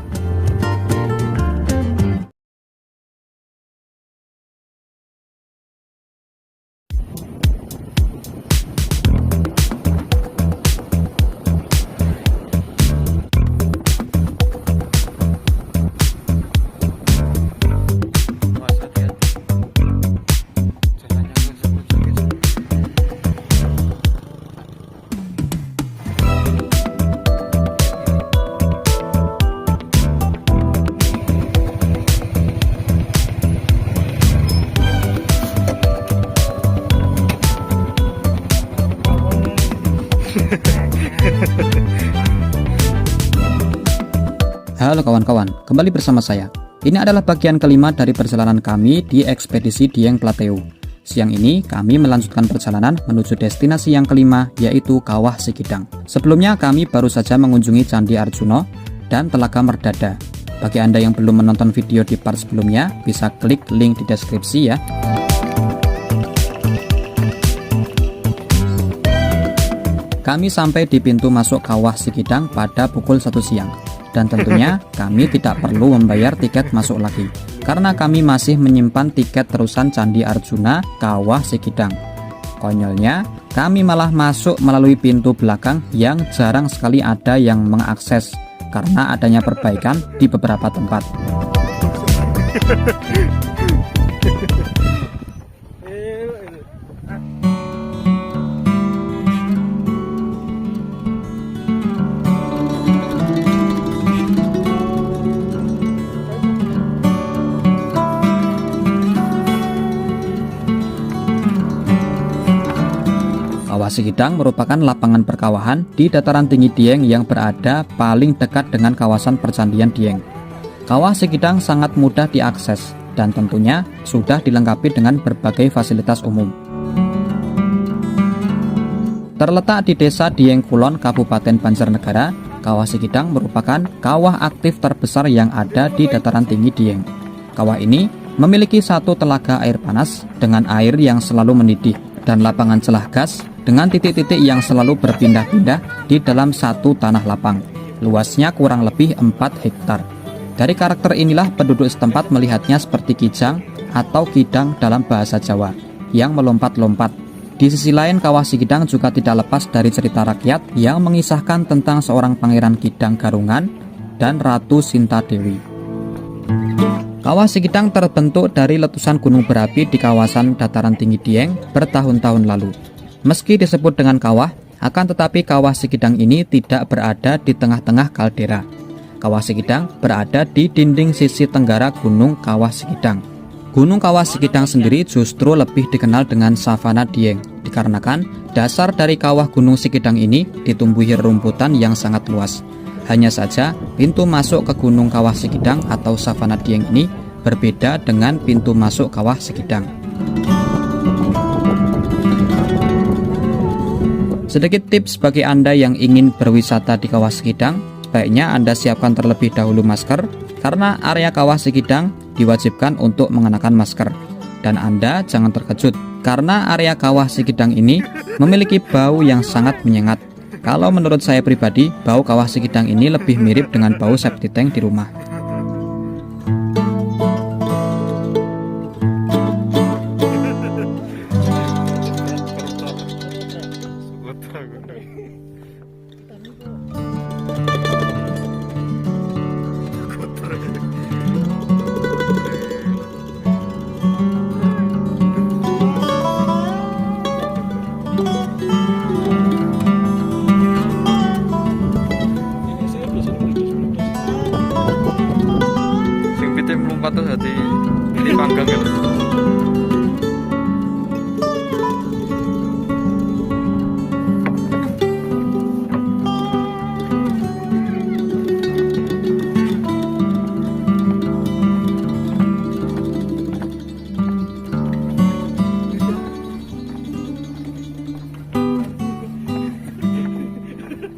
Halo kawan-kawan, kembali bersama saya. Ini adalah bagian kelima dari perjalanan kami di ekspedisi Dieng Plateau. Siang ini kami melanjutkan perjalanan menuju destinasi yang kelima, yaitu Kawah Sikidang. Sebelumnya kami baru saja mengunjungi Candi Arjuna dan Telaga Merdada. Bagi Anda yang belum menonton video di part sebelumnya, bisa klik link di deskripsi ya. Kami sampai di pintu masuk Kawah Sikidang pada pukul 1 siang. Dan tentunya kami tidak perlu membayar tiket masuk lagi, karena kami masih menyimpan tiket terusan Candi Arjuna Kawah Sikidang. Konyolnya, kami malah masuk melalui pintu belakang yang jarang sekali ada yang mengakses, karena adanya perbaikan di beberapa tempat. Kawah Sikidang merupakan lapangan perkawahan di dataran tinggi Dieng yang berada paling dekat dengan kawasan percandian Dieng. Kawah Sikidang sangat mudah diakses dan tentunya sudah dilengkapi dengan berbagai fasilitas umum. Terletak di Desa Dieng Kulon, Kabupaten Banjarnegara, Kawah Sikidang merupakan kawah aktif terbesar yang ada di dataran tinggi Dieng. Kawah ini memiliki satu telaga air panas dengan air yang selalu mendidih dan lapangan celah gas dengan titik-titik yang selalu berpindah-pindah di dalam satu tanah lapang. Luasnya kurang lebih 4 hektar. Dari karakter inilah penduduk setempat melihatnya seperti kijang atau kidang dalam bahasa Jawa yang melompat-lompat. Di sisi lain, Kawah Sikidang juga tidak lepas dari cerita rakyat yang mengisahkan tentang seorang pangeran Kidang Garungan dan Ratu Sinta Dewi. Kawah Sikidang terbentuk dari letusan gunung berapi di kawasan dataran tinggi Dieng bertahun-tahun lalu. Meski disebut dengan kawah, akan tetapi Kawah Sikidang ini tidak berada di tengah-tengah kaldera. Kawah Sikidang berada di dinding sisi tenggara Gunung Kawah Sikidang. Gunung Kawah Sikidang sendiri justru lebih dikenal dengan savana Dieng, dikarenakan dasar dari kawah Gunung Sikidang ini ditumbuhi rumputan yang sangat luas. Hanya saja, pintu masuk ke Gunung Kawah Sikidang atau savana Dieng ini berbeda dengan pintu masuk Kawah Sikidang. Sedikit tips bagi Anda yang ingin berwisata di Kawah Sikidang, sebaiknya Anda siapkan terlebih dahulu masker, karena area Kawah Sikidang diwajibkan untuk mengenakan masker. Dan Anda jangan terkejut, karena area Kawah Sikidang ini memiliki bau yang sangat menyengat. Kalau menurut saya pribadi, bau Kawah Sikidang ini lebih mirip dengan bau septic tank di rumah.
Patut hati di panggang kan.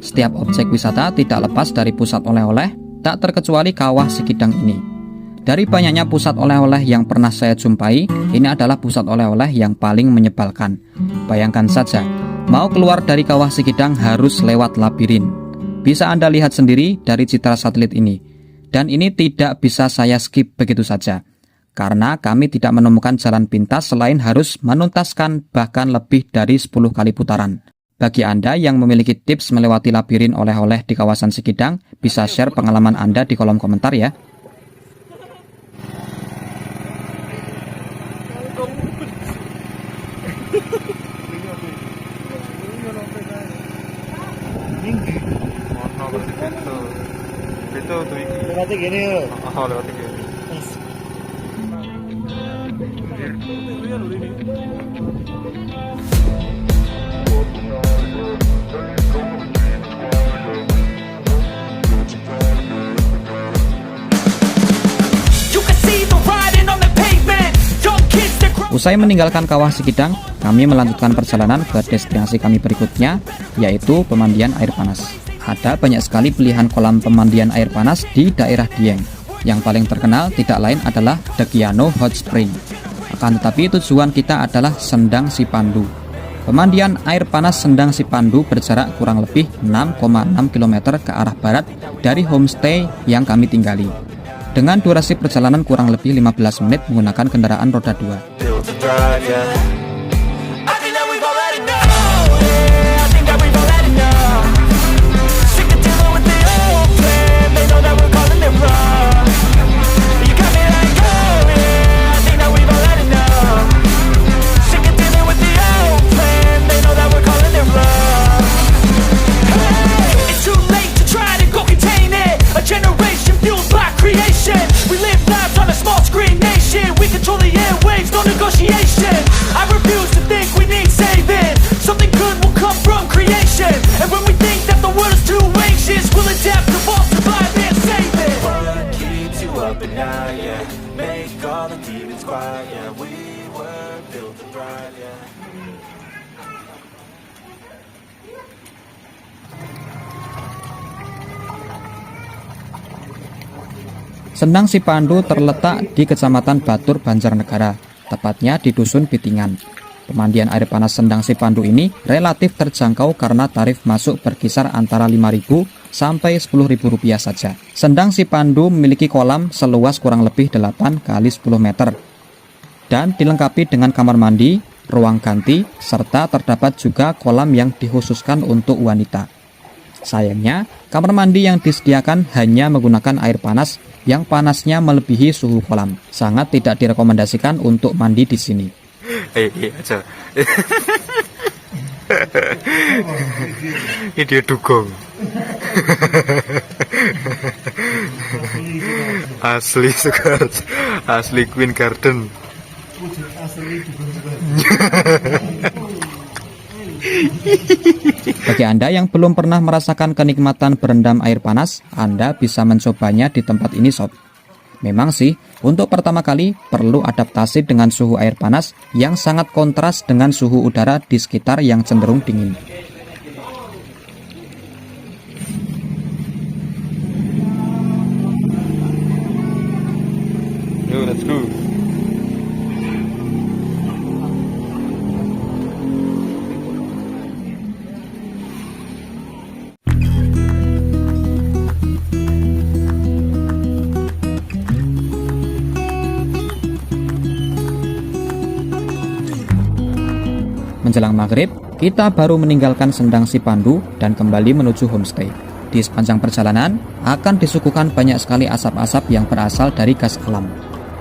Setiap objek wisata tidak lepas dari pusat oleh-oleh, tak terkecuali Kawah Sikidang ini. Dari banyaknya pusat oleh-oleh yang pernah saya jumpai, ini adalah pusat oleh-oleh yang paling menyebalkan. Bayangkan saja, mau keluar dari Kawah Sikidang harus lewat labirin. Bisa Anda lihat sendiri dari citra satelit ini. Dan ini tidak bisa saya skip begitu saja. Karena kami tidak menemukan jalan pintas selain harus menuntaskan bahkan lebih dari 10 kali putaran. Bagi Anda yang memiliki tips melewati labirin oleh-oleh di kawasan Sikidang, bisa share pengalaman Anda di kolom komentar ya.
Itu tuh iki.
Lewatnya gini yo.
Oh, lewat iki.
Usai meninggalkan Kawah Sikidang, kami melanjutkan perjalanan ke destinasi kami berikutnya, yaitu pemandian air panas. Ada banyak sekali pilihan kolam pemandian air panas di daerah Dieng. Yang paling terkenal tidak lain adalah Degiano Hot Spring. Akan tetapi tujuan kita adalah Sendang Sipandu. Pemandian air panas Sendang Sipandu berjarak kurang lebih 6,6 km ke arah barat dari homestay yang kami tinggali. Dengan durasi perjalanan kurang lebih 15 menit menggunakan kendaraan roda 2. Sendang Sipandu terletak di Kecamatan Batur, Banjarnegara, tepatnya di Dusun Bitingan. Pemandian air panas Sendang Sipandu ini relatif terjangkau karena tarif masuk berkisar antara Rp5.000 sampai Rp10.000 saja. Sendang Sipandu memiliki kolam seluas kurang lebih 8 kali 10 meter dan dilengkapi dengan kamar mandi, ruang ganti, serta terdapat juga kolam yang dikhususkan untuk wanita. Sayangnya, kamar mandi yang disediakan hanya menggunakan air panas yang panasnya melebihi suhu kolam. Sangat tidak direkomendasikan untuk mandi di sini.
Aja. Ini dia dugong. Asli sekar, asli Queen Garden.
Bagi Anda yang belum pernah merasakan kenikmatan berendam air panas, Anda bisa mencobanya di tempat ini sob. Memang sih, untuk pertama kali perlu adaptasi dengan suhu air panas yang sangat kontras dengan suhu udara di sekitar yang cenderung dingin.
Yo, let's go.
Menjelang maghrib, kita baru meninggalkan Sendang Sipandu dan kembali menuju homestay. Di sepanjang perjalanan, akan disuguhkan banyak sekali asap-asap yang berasal dari gas alam.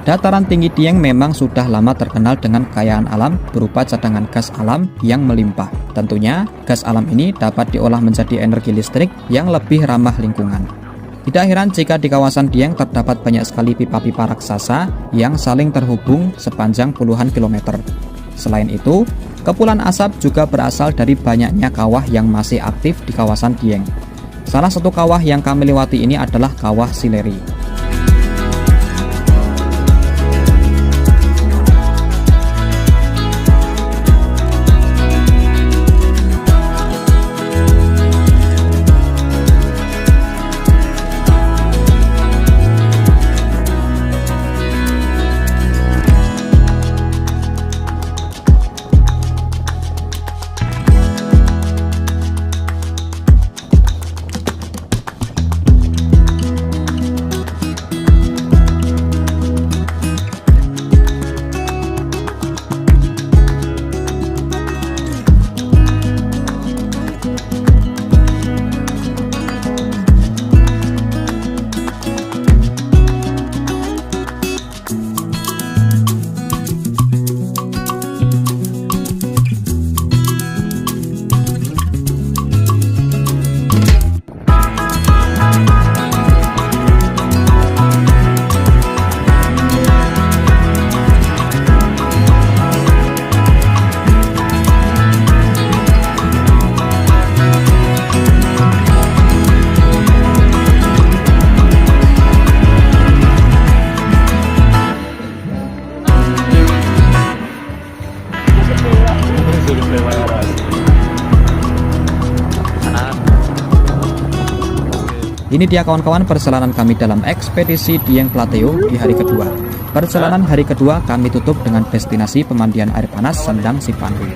Dataran tinggi Dieng memang sudah lama terkenal dengan kekayaan alam berupa cadangan gas alam yang melimpah. Tentunya, gas alam ini dapat diolah menjadi energi listrik yang lebih ramah lingkungan. Tidak heran jika di kawasan Dieng terdapat banyak sekali pipa-pipa raksasa yang saling terhubung sepanjang puluhan kilometer. Selain itu, kepulan asap juga berasal dari banyaknya kawah yang masih aktif di kawasan Dieng. Salah satu kawah yang kami lewati ini adalah Kawah Sileri. Ini dia kawan-kawan perjalanan kami dalam ekspedisi Dieng Plateo di hari kedua. Perjalanan hari kedua kami tutup dengan destinasi pemandian air panas Sendang Cipandu.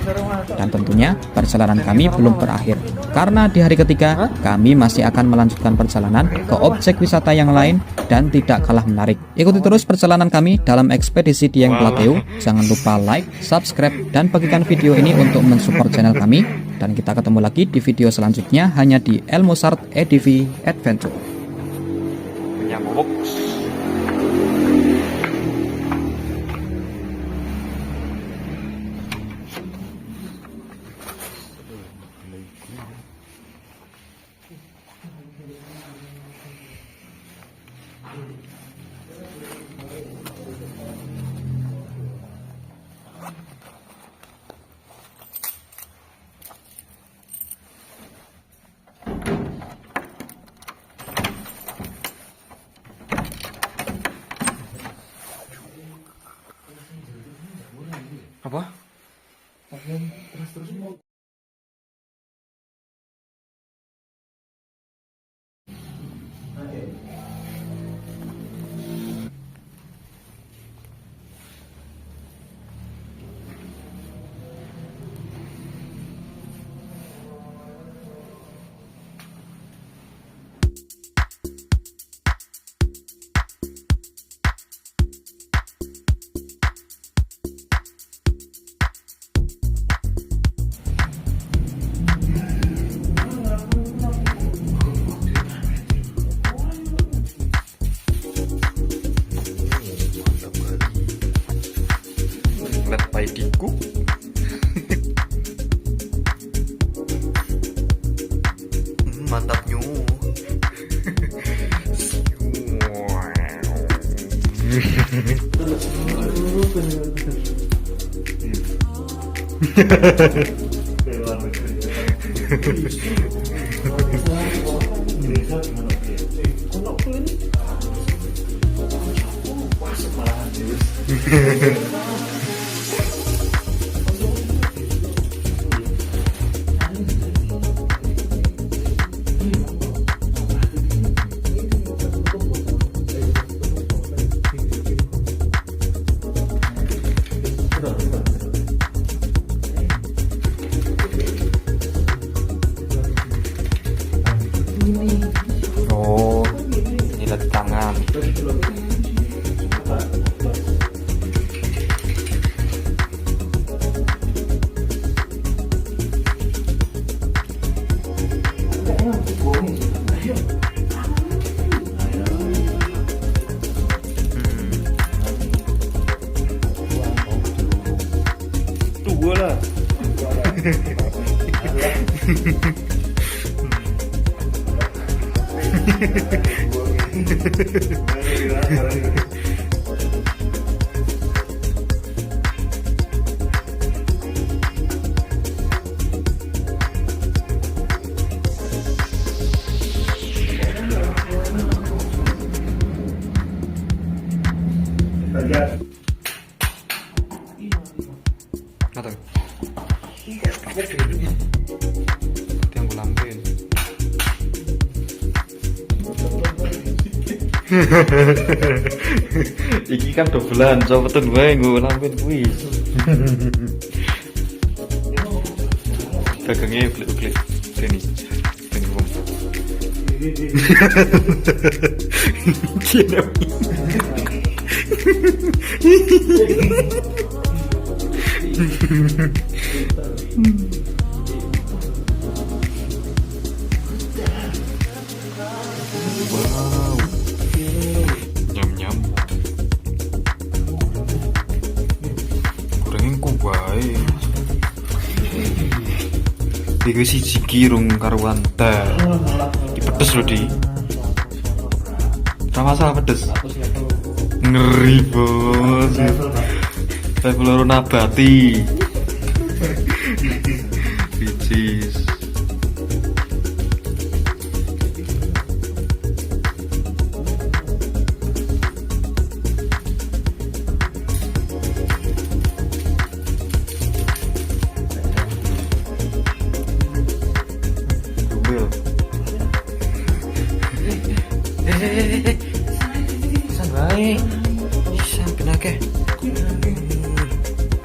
Dan tentunya perjalanan kami belum berakhir, karena di hari ketiga kami masih akan melanjutkan perjalanan ke objek wisata yang lain dan tidak kalah menarik. Ikuti terus perjalanan kami dalam ekspedisi Dieng Plateo. Jangan lupa like, subscribe, dan bagikan video ini untuk mensupport channel kami. Dan kita ketemu lagi di video selanjutnya hanya di El Mozart EDV Adventure.
Nyamuk. Apa? Let paidiku. Mantap nyu. Oh, jilat tangan.
Dua lah.
Nata. Yang gue lampuin. Iki kan dobelan, coba tuh gue lampuin kuwi. Dagangnya uklik-uklik. Sini. Sini bom. Kira. Wow, nyam-nyam. Kurangin ku bae. Iku siji kirung karuan teh. Pedes lho, Di. Ora masalah pedes. Ngeri, Bos. Level loro nabati. Bicis.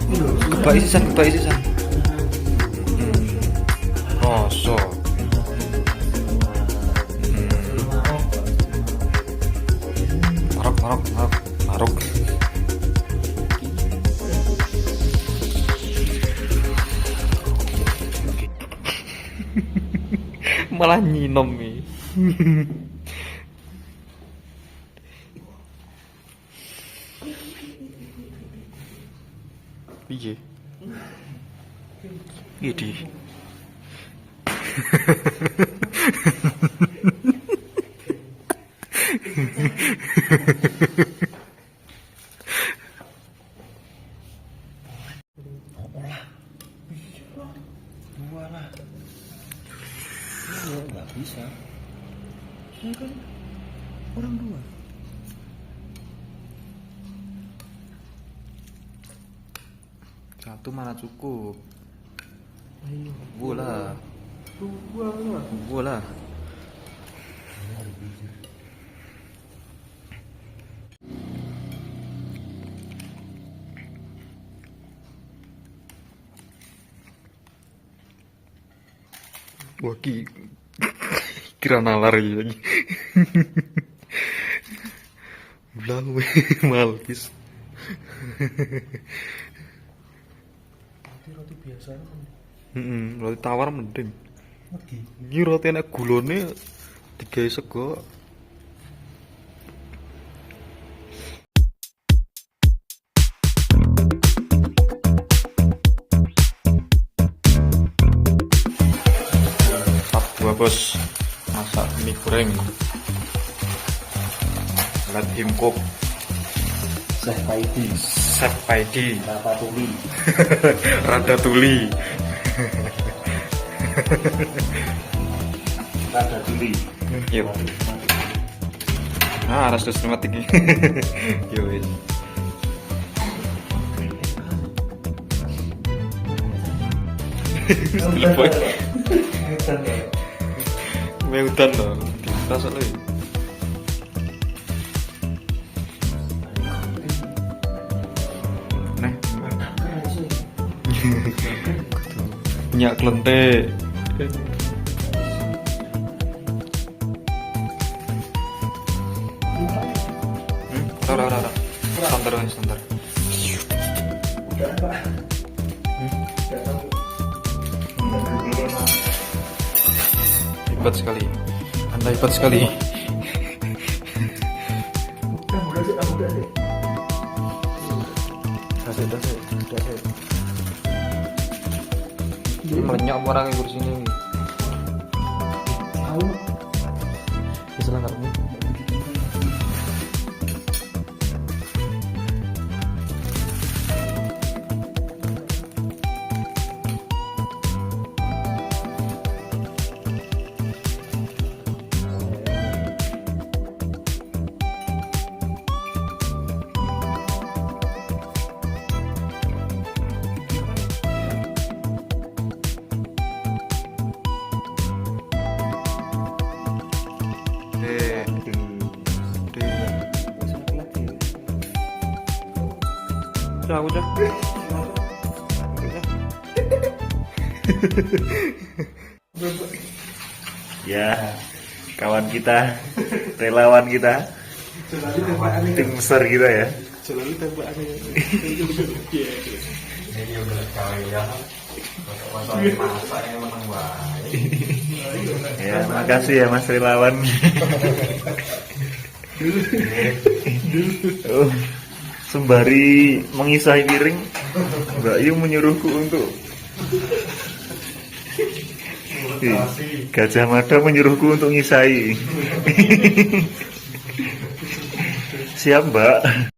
Kebaik sisan. Rasa. Maruk. Malah nyinom nih. Piye? Gede.
Nggak bisa. Ini kan orang dua.
Satu mana cukup?
Ayo.
Bola.
Dua lah.
Bola. Wah kira nalar lagi. Belau malpis.
Roti biasa kan.
Roti tawar mending.
Lagi.
Ini roti enak gulone digawe sego. Bos masak mie goreng lihat him cook
Chef Paidi.
Ratatouille yuk harus sistematik yuk wis Hutan loh, rasa lo. Nah, minyak kelente. Ora. Santar. Hebat sekali. Anda hebat sekali. Ini melenyap orang yang kursi ini. Bisa langgar ini. Aku
Ya, kawan kita, relawan kita, tim besar kita ya. Ya, makasih ya Mas relawan. Oh, sembari mengisahi piring, Mbak Yu menyuruhku untuk Gajah Mada menyuruhku untuk ngisahi. Siap, Mbak.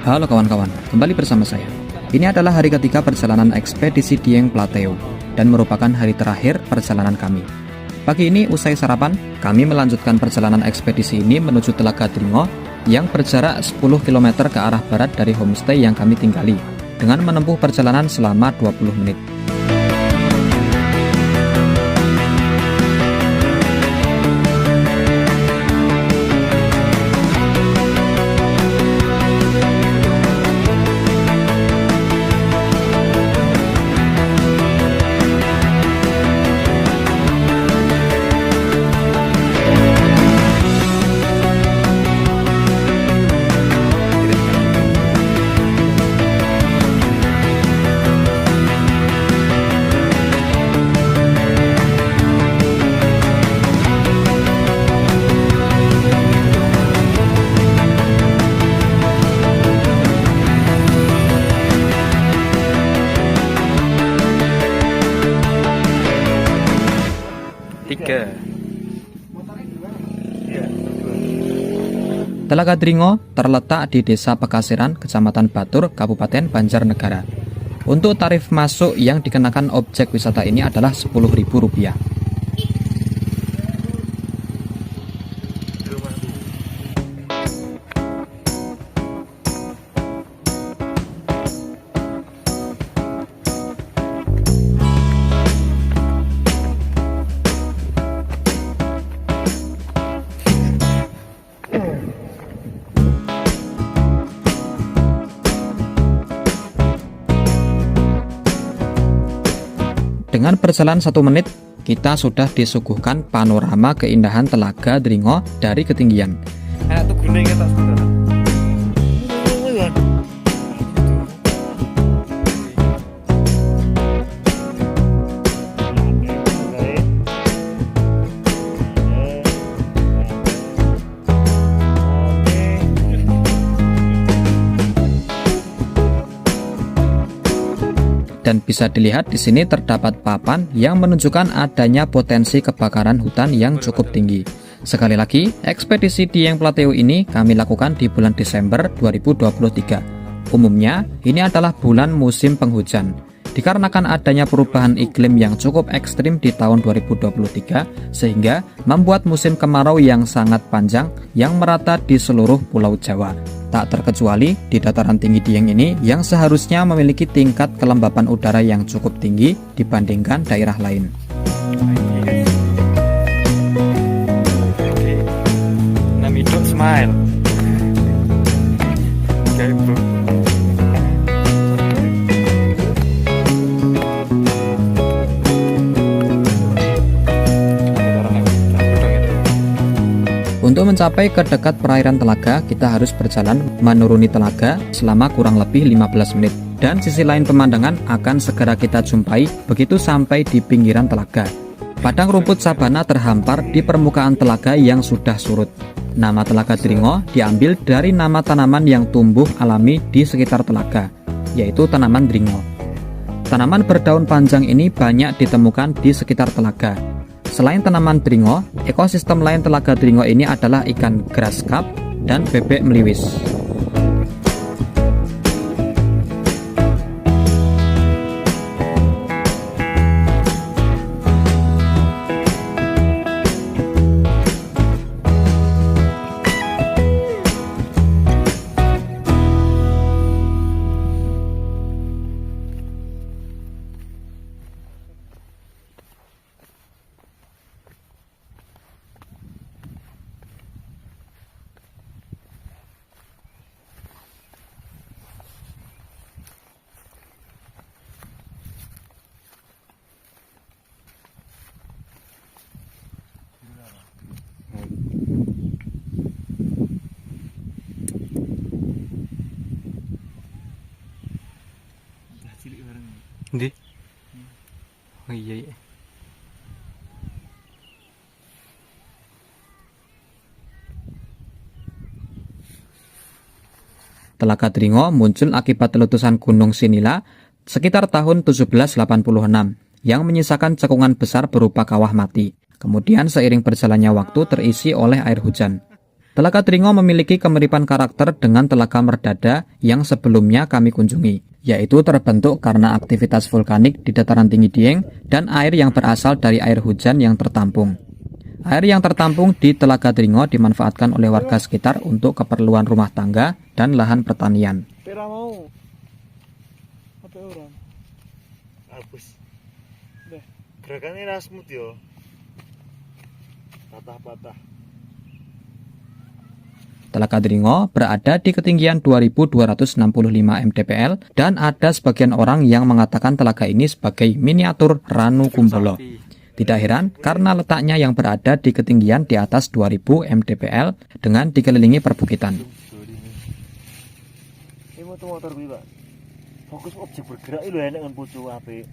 Halo kawan-kawan, kembali bersama saya. Ini adalah hari ketiga perjalanan ekspedisi Dieng Plateau dan merupakan hari terakhir perjalanan kami. Pagi ini usai sarapan, kami melanjutkan perjalanan ekspedisi ini menuju Telaga Dringo yang berjarak 10 km ke arah barat dari homestay yang kami tinggali dengan menempuh perjalanan selama 20 menit. Telaga Dringo terletak di Desa Pekasiran, Kecamatan Batur, Kabupaten Banjarnegara. Untuk tarif masuk yang dikenakan objek wisata ini adalah Rp10.000. Dengan berjalan 1 menit, kita sudah disuguhkan panorama keindahan Telaga Dringo dari ketinggian.
Tuh gunung kita sebenarnya.
Dan bisa dilihat di sini terdapat papan yang menunjukkan adanya potensi kebakaran hutan yang cukup tinggi. Sekali lagi, ekspedisi Dieng Plateau ini kami lakukan di bulan Desember 2023. Umumnya, ini adalah bulan musim penghujan. Dikarenakan adanya perubahan iklim yang cukup ekstrim di tahun 2023, sehingga membuat musim kemarau yang sangat panjang yang merata di seluruh Pulau Jawa. Tak terkecuali di dataran tinggi Dieng ini yang seharusnya memiliki tingkat kelembapan udara yang cukup tinggi dibandingkan daerah lain.
Namidok smile. Oke, bro.
Untuk mencapai ke dekat perairan telaga, kita harus berjalan menuruni telaga selama kurang lebih 15 menit. Dan sisi lain pemandangan akan segera kita jumpai begitu sampai di pinggiran telaga. Padang rumput sabana terhampar di permukaan telaga yang sudah surut. Nama Telaga Dringo diambil dari nama tanaman yang tumbuh alami di sekitar telaga, yaitu tanaman dringo. Tanaman berdaun panjang ini banyak ditemukan di sekitar telaga. Selain tanaman dringo, ekosistem lain Telaga Dringo ini adalah ikan grass carp dan bebek meliwis.
Ndi? Oh iya.
Telaga Dringo muncul akibat letusan Gunung Sinila sekitar tahun 1786 yang menyisakan cekungan besar berupa kawah mati. Kemudian seiring berjalannya waktu terisi oleh air hujan. Telaga Dringo memiliki kemiripan karakter dengan Telaga Merdada yang sebelumnya kami kunjungi, yaitu terbentuk karena aktivitas vulkanik di dataran tinggi Dieng dan air yang berasal dari air hujan yang tertampung. Air yang tertampung di Telaga Dringo dimanfaatkan oleh warga sekitar untuk keperluan rumah tangga dan lahan pertanian.
Pera mau. Apa orang? Habis. Deh, gerakannya rasmut yo. Patah-patah.
Telaga Dringo berada di ketinggian 2265 mdpl dan ada sebagian orang yang mengatakan telaga ini sebagai miniatur Ranu Kumbolo. Tidak heran karena letaknya yang berada di ketinggian di atas 2000 mdpl dengan dikelilingi perbukitan.
Ini motor gue, Pak. Fokus objek bergerak itu enak kan bojo apik.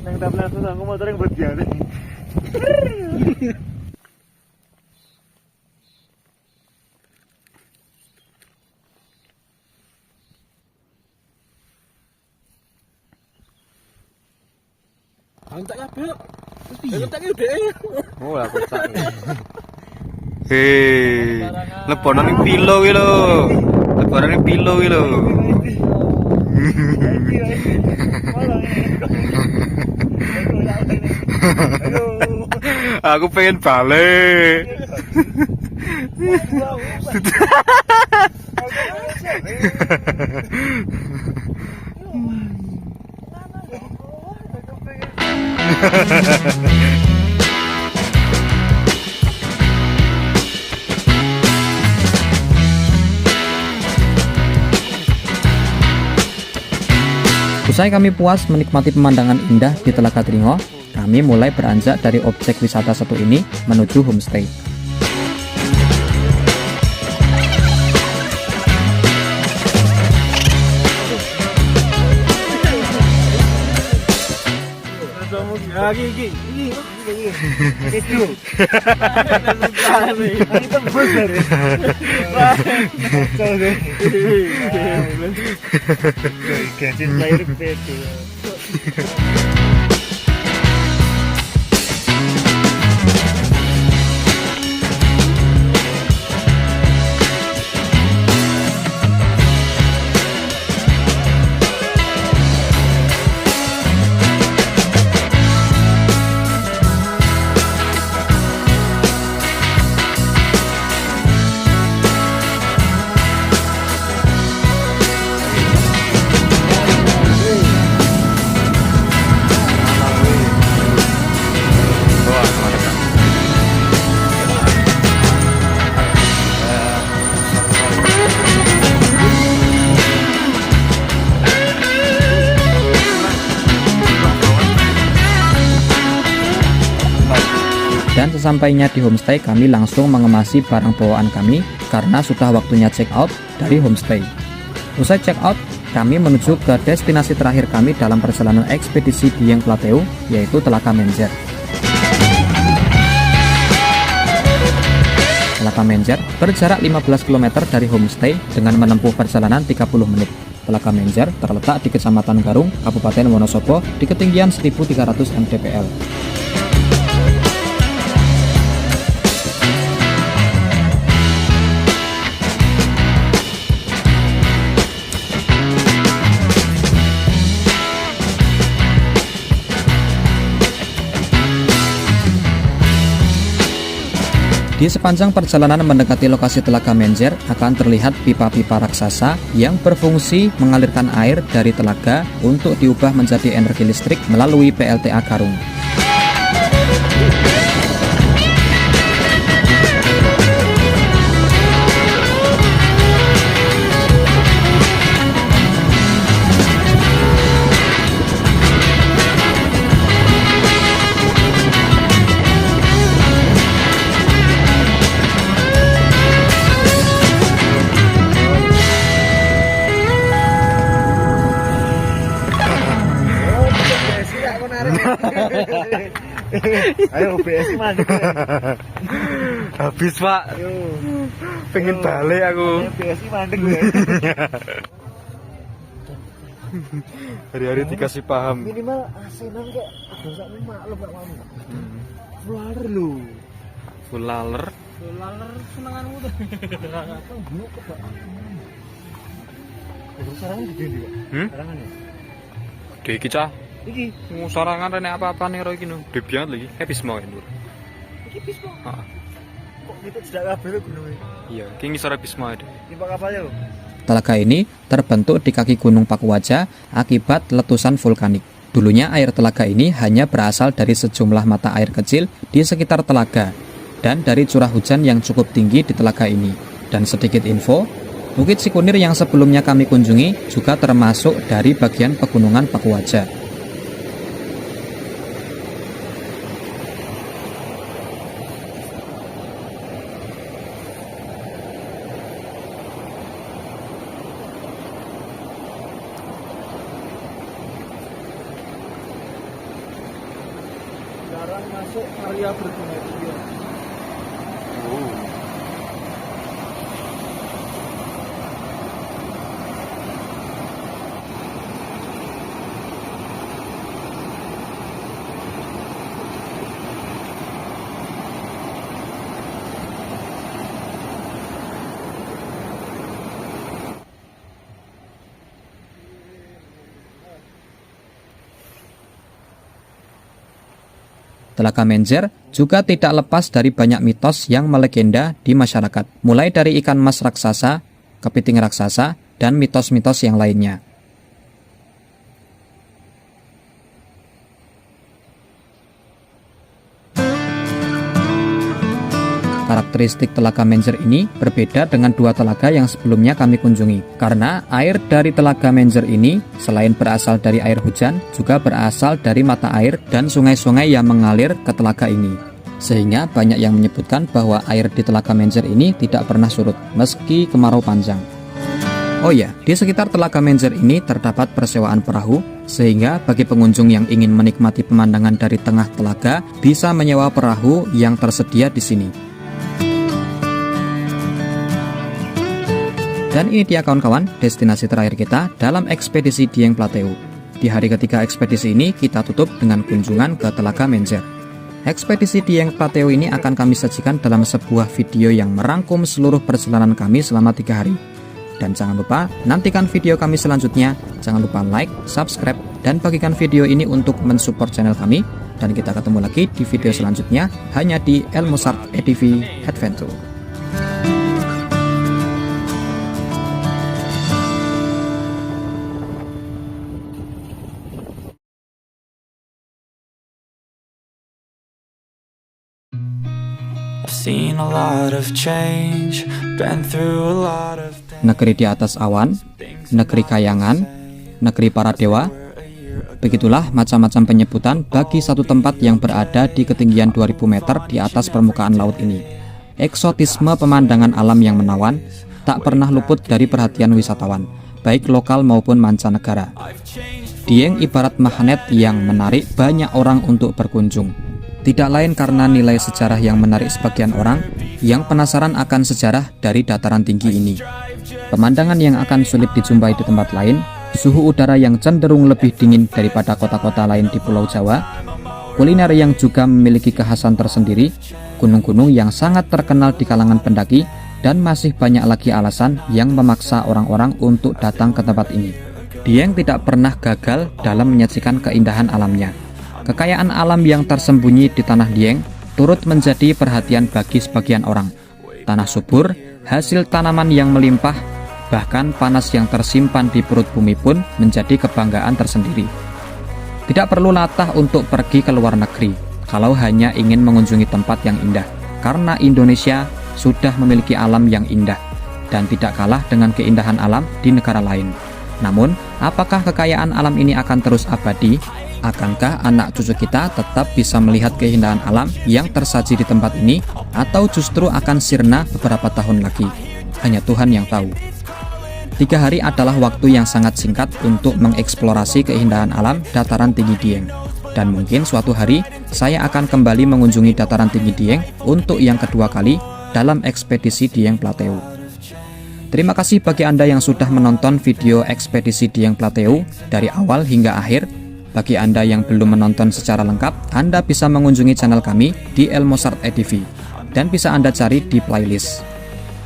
Nang tablan tuh aku motor yang berdiam.
Antak kabeh. Antak udah.
Oh, aku tak. Hei, leponan ning pilo ki lho. Leponan ning pilo ki lho. Aku pengen balik.
Usai kami puas menikmati pemandangan indah di Telaga Dringo, kami mulai beranjak dari objek wisata satu ini menuju homestay.
Gigi. Itu. Itu besar. Gadget player itu.
Dan sesampainya di homestay, kami langsung mengemasi barang bawaan kami karena sudah waktunya check out dari homestay. Usai check out, kami menuju ke destinasi terakhir kami dalam perjalanan ekspedisi Dieng Plateau, yaitu Telaga Menjer. Telaga Menjer berjarak 15 km dari homestay dengan menempuh perjalanan 30 menit. Telaga Menjer terletak di Kecamatan Garung, Kabupaten Wonosobo di ketinggian 1300 mdpl. Di sepanjang perjalanan mendekati lokasi Telaga Menjer akan terlihat pipa-pipa raksasa yang berfungsi mengalirkan air dari telaga untuk diubah menjadi energi listrik melalui PLTA Garung.
Ayo OBS mandek.
Habis Pak,
Ayo.
pengen balik aku.
OBS mandek gue.
Hari-hari dikasih paham.
Minimal Arsenal kayak agak sak maklum gak mau. Fular lu.
Full laler.
Laler senenganmu tuh. Aku bulu kebak. Terus sekarang gede dia. Sekarang ya.
Gede iki cah.
Iki.
Sarangan rene apa-apa nih ro iki no. Gede banget lagi. Happy semua ini.
Iki bis kok.
Heeh.
Kok kita tidak kabeh gunungnya.
Iya, iki ngisor habis semua ada.
Timpak kapal yo.
Telaga ini terbentuk di kaki Gunung Pakuwaja akibat letusan vulkanik. Dulunya air telaga ini hanya berasal dari sejumlah mata air kecil di sekitar telaga dan dari curah hujan yang cukup tinggi di telaga ini. Dan sedikit info, Bukit Sikunir yang sebelumnya kami kunjungi juga termasuk dari bagian pegunungan Pakuwaja.
Sekarang masuk area bergenetik.
Telaga Menjer juga tidak lepas dari banyak mitos yang melegenda di masyarakat, mulai dari ikan mas raksasa, kepiting raksasa, dan mitos-mitos yang lainnya. Karakteristik Telaga Menjer ini berbeda dengan dua telaga yang sebelumnya kami kunjungi, karena air dari Telaga Menjer ini selain berasal dari air hujan, juga berasal dari mata air dan sungai-sungai yang mengalir ke telaga ini. Sehingga banyak yang menyebutkan bahwa air di Telaga Menjer ini tidak pernah surut, meski kemarau panjang. Oh ya, di sekitar Telaga Menjer ini terdapat persewaan perahu, sehingga bagi pengunjung yang ingin menikmati pemandangan dari tengah telaga, bisa menyewa perahu yang tersedia di sini. Dan ini dia kawan-kawan, destinasi terakhir kita dalam ekspedisi Dieng Plateau. Di hari ketiga ekspedisi ini, kita tutup dengan kunjungan ke Telaga Menjer. Ekspedisi Dieng Plateau ini akan kami sajikan dalam sebuah video yang merangkum seluruh perjalanan kami selama 3 hari. Dan jangan lupa, nantikan video kami selanjutnya. Jangan lupa like, subscribe, dan bagikan video ini untuk mensupport channel kami. Dan kita ketemu lagi di video selanjutnya, hanya di El Mozart EDV Adventure.
Seen a lot of change, been through a lot of pain.
Negeri di atas awan, negeri kayangan, negeri para dewa. Begitulah macam-macam penyebutan bagi satu tempat yang berada di ketinggian 2000 meter di atas permukaan laut ini. Eksotisme pemandangan alam yang menawan tak pernah luput dari perhatian wisatawan, baik lokal maupun mancanegara. Dieng ibarat magnet yang menarik banyak orang untuk berkunjung. Tidak lain karena nilai sejarah yang menarik sebagian orang yang penasaran akan sejarah dari dataran tinggi ini. Pemandangan yang akan sulit dijumpai di tempat lain, suhu udara yang cenderung lebih dingin daripada kota-kota lain di Pulau Jawa, kuliner yang juga memiliki kekhasan tersendiri, gunung-gunung yang sangat terkenal di kalangan pendaki, dan masih banyak lagi alasan yang memaksa orang-orang untuk datang ke tempat ini. Dieng tidak pernah gagal dalam menyajikan keindahan alamnya. Kekayaan alam yang tersembunyi di Tanah Dieng turut menjadi perhatian bagi sebagian orang. Tanah subur, hasil tanaman yang melimpah, bahkan panas yang tersimpan di perut bumi pun menjadi kebanggaan tersendiri. Tidak perlu latah untuk pergi ke luar negeri kalau hanya ingin mengunjungi tempat yang indah, karena Indonesia sudah memiliki alam yang indah dan tidak kalah dengan keindahan alam di negara lain. Namun, apakah kekayaan alam ini akan terus abadi? Akankah anak cucu kita tetap bisa melihat keindahan alam yang tersaji di tempat ini, atau justru akan sirna beberapa tahun lagi? Hanya Tuhan yang tahu. 3 hari adalah waktu yang sangat singkat untuk mengeksplorasi keindahan alam dataran tinggi Dieng. Dan mungkin suatu hari saya akan kembali mengunjungi dataran tinggi Dieng untuk yang kedua kali dalam ekspedisi Dieng Plateau. Terima kasih bagi Anda yang sudah menonton video ekspedisi Dieng Plateau dari awal hingga akhir. Bagi Anda yang belum menonton secara lengkap, Anda bisa mengunjungi channel kami di Elmosart EDV dan bisa Anda cari di playlist.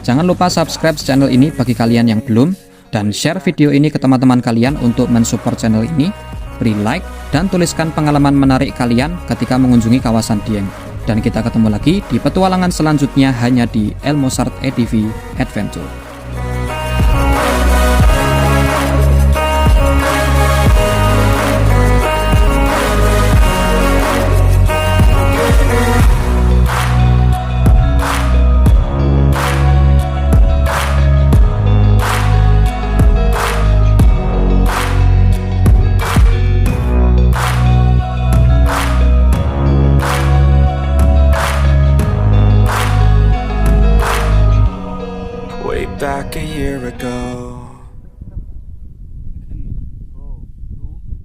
Jangan lupa subscribe channel ini bagi kalian yang belum, dan share video ini ke teman-teman kalian untuk mensupport channel ini. Beri like dan tuliskan pengalaman menarik kalian ketika mengunjungi kawasan Dieng. Dan kita ketemu lagi di petualangan selanjutnya hanya di Elmosart EDV Adventure.
Back a year ago,